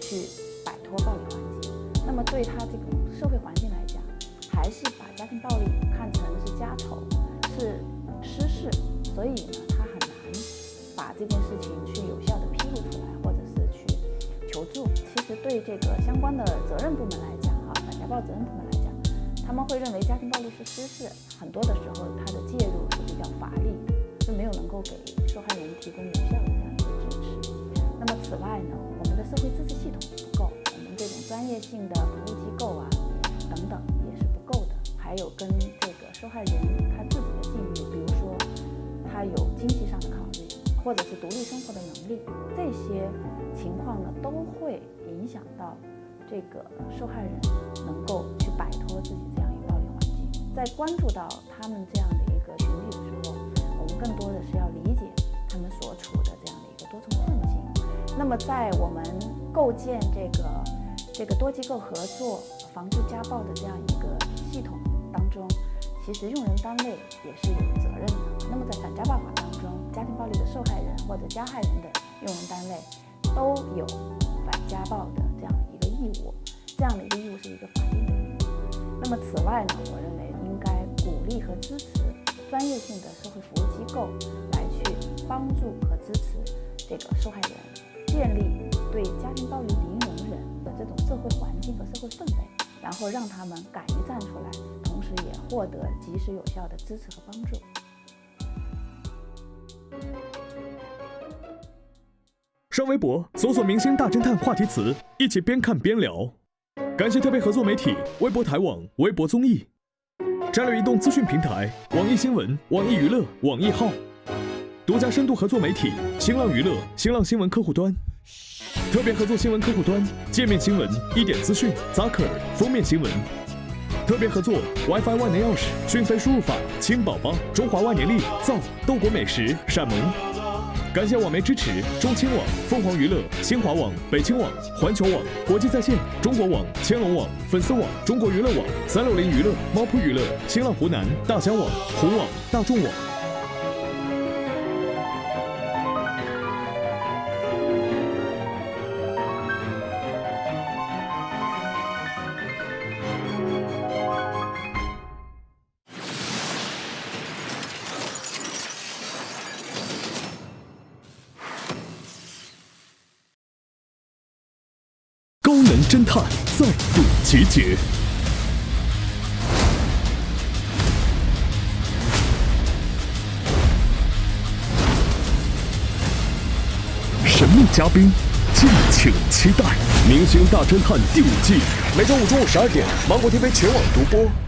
去摆脱暴力环境。那么对他这种社会环境来讲，还是把家庭暴力看成是家丑，是失事，所以呢，他很难把这件事情去有效的披露出来，或者是去求助。其实对这个相关的责任部门来讲反家暴责任部门来讲，他们会认为家庭暴力是失事，很多的时候他的介入是比较乏力，是没有能够给受害人提供有效的这样一个支持。那么此外呢，我们的社会支持系统不够，我们这种专业性的服务机构等等也是不够的。还有跟这个受害人他自己的境遇，比如说他有经济上的考虑，或者是独立生活的能力，这些情况呢都会影响到这个受害人能够去摆脱自己这样一个暴力环境。在关注到他们这样的一个群体的时候，我们更多的是要理解他们所处的这样的一个多重困境。那么在我们构建这个多机构合作防治家暴的这样一个系统当中，其实用人单位也是有责任的。那么在反家暴法当中，家庭暴力的受害人或者加害人的用人单位都有反家暴的这样的一个义务，这样的一个义务是一个法定的义务。那么此外呢，我认为应该鼓励和支持专业性的社会服务机构来去帮助和支持这个受害人建立对家庭暴力零容忍的这种社会环境和社会氛围，然后让他们敢于站出来，同时也获得及时有效的支持和帮助。上微博搜索“明星大侦探”话题词，一起边看边聊。感谢特别合作媒体微博台网、微博综艺，战略移动资讯平台网易新闻、网易娱乐、网易号，独家深度合作媒体新浪娱乐、新浪新闻客户端，特别合作新闻客户端界面新闻、一点资讯、Zaker 封面新闻，特别合作 WiFi 万能钥匙、讯飞输入法、轻宝宝、中华万年历、造豆果美食、闪萌。感谢网媒支持：中青网、凤凰娱乐、新华网、北青网、环球网、国际在线、中国网、千龙网、粉丝网、中国娱乐网、360娱乐、猫扑娱乐、新浪湖南、大疆网、红网、大众网。高能侦探再度集结，神秘嘉宾，敬请期待《明星大侦探》第5季，每周5中午12点，芒果 TV 全网独播。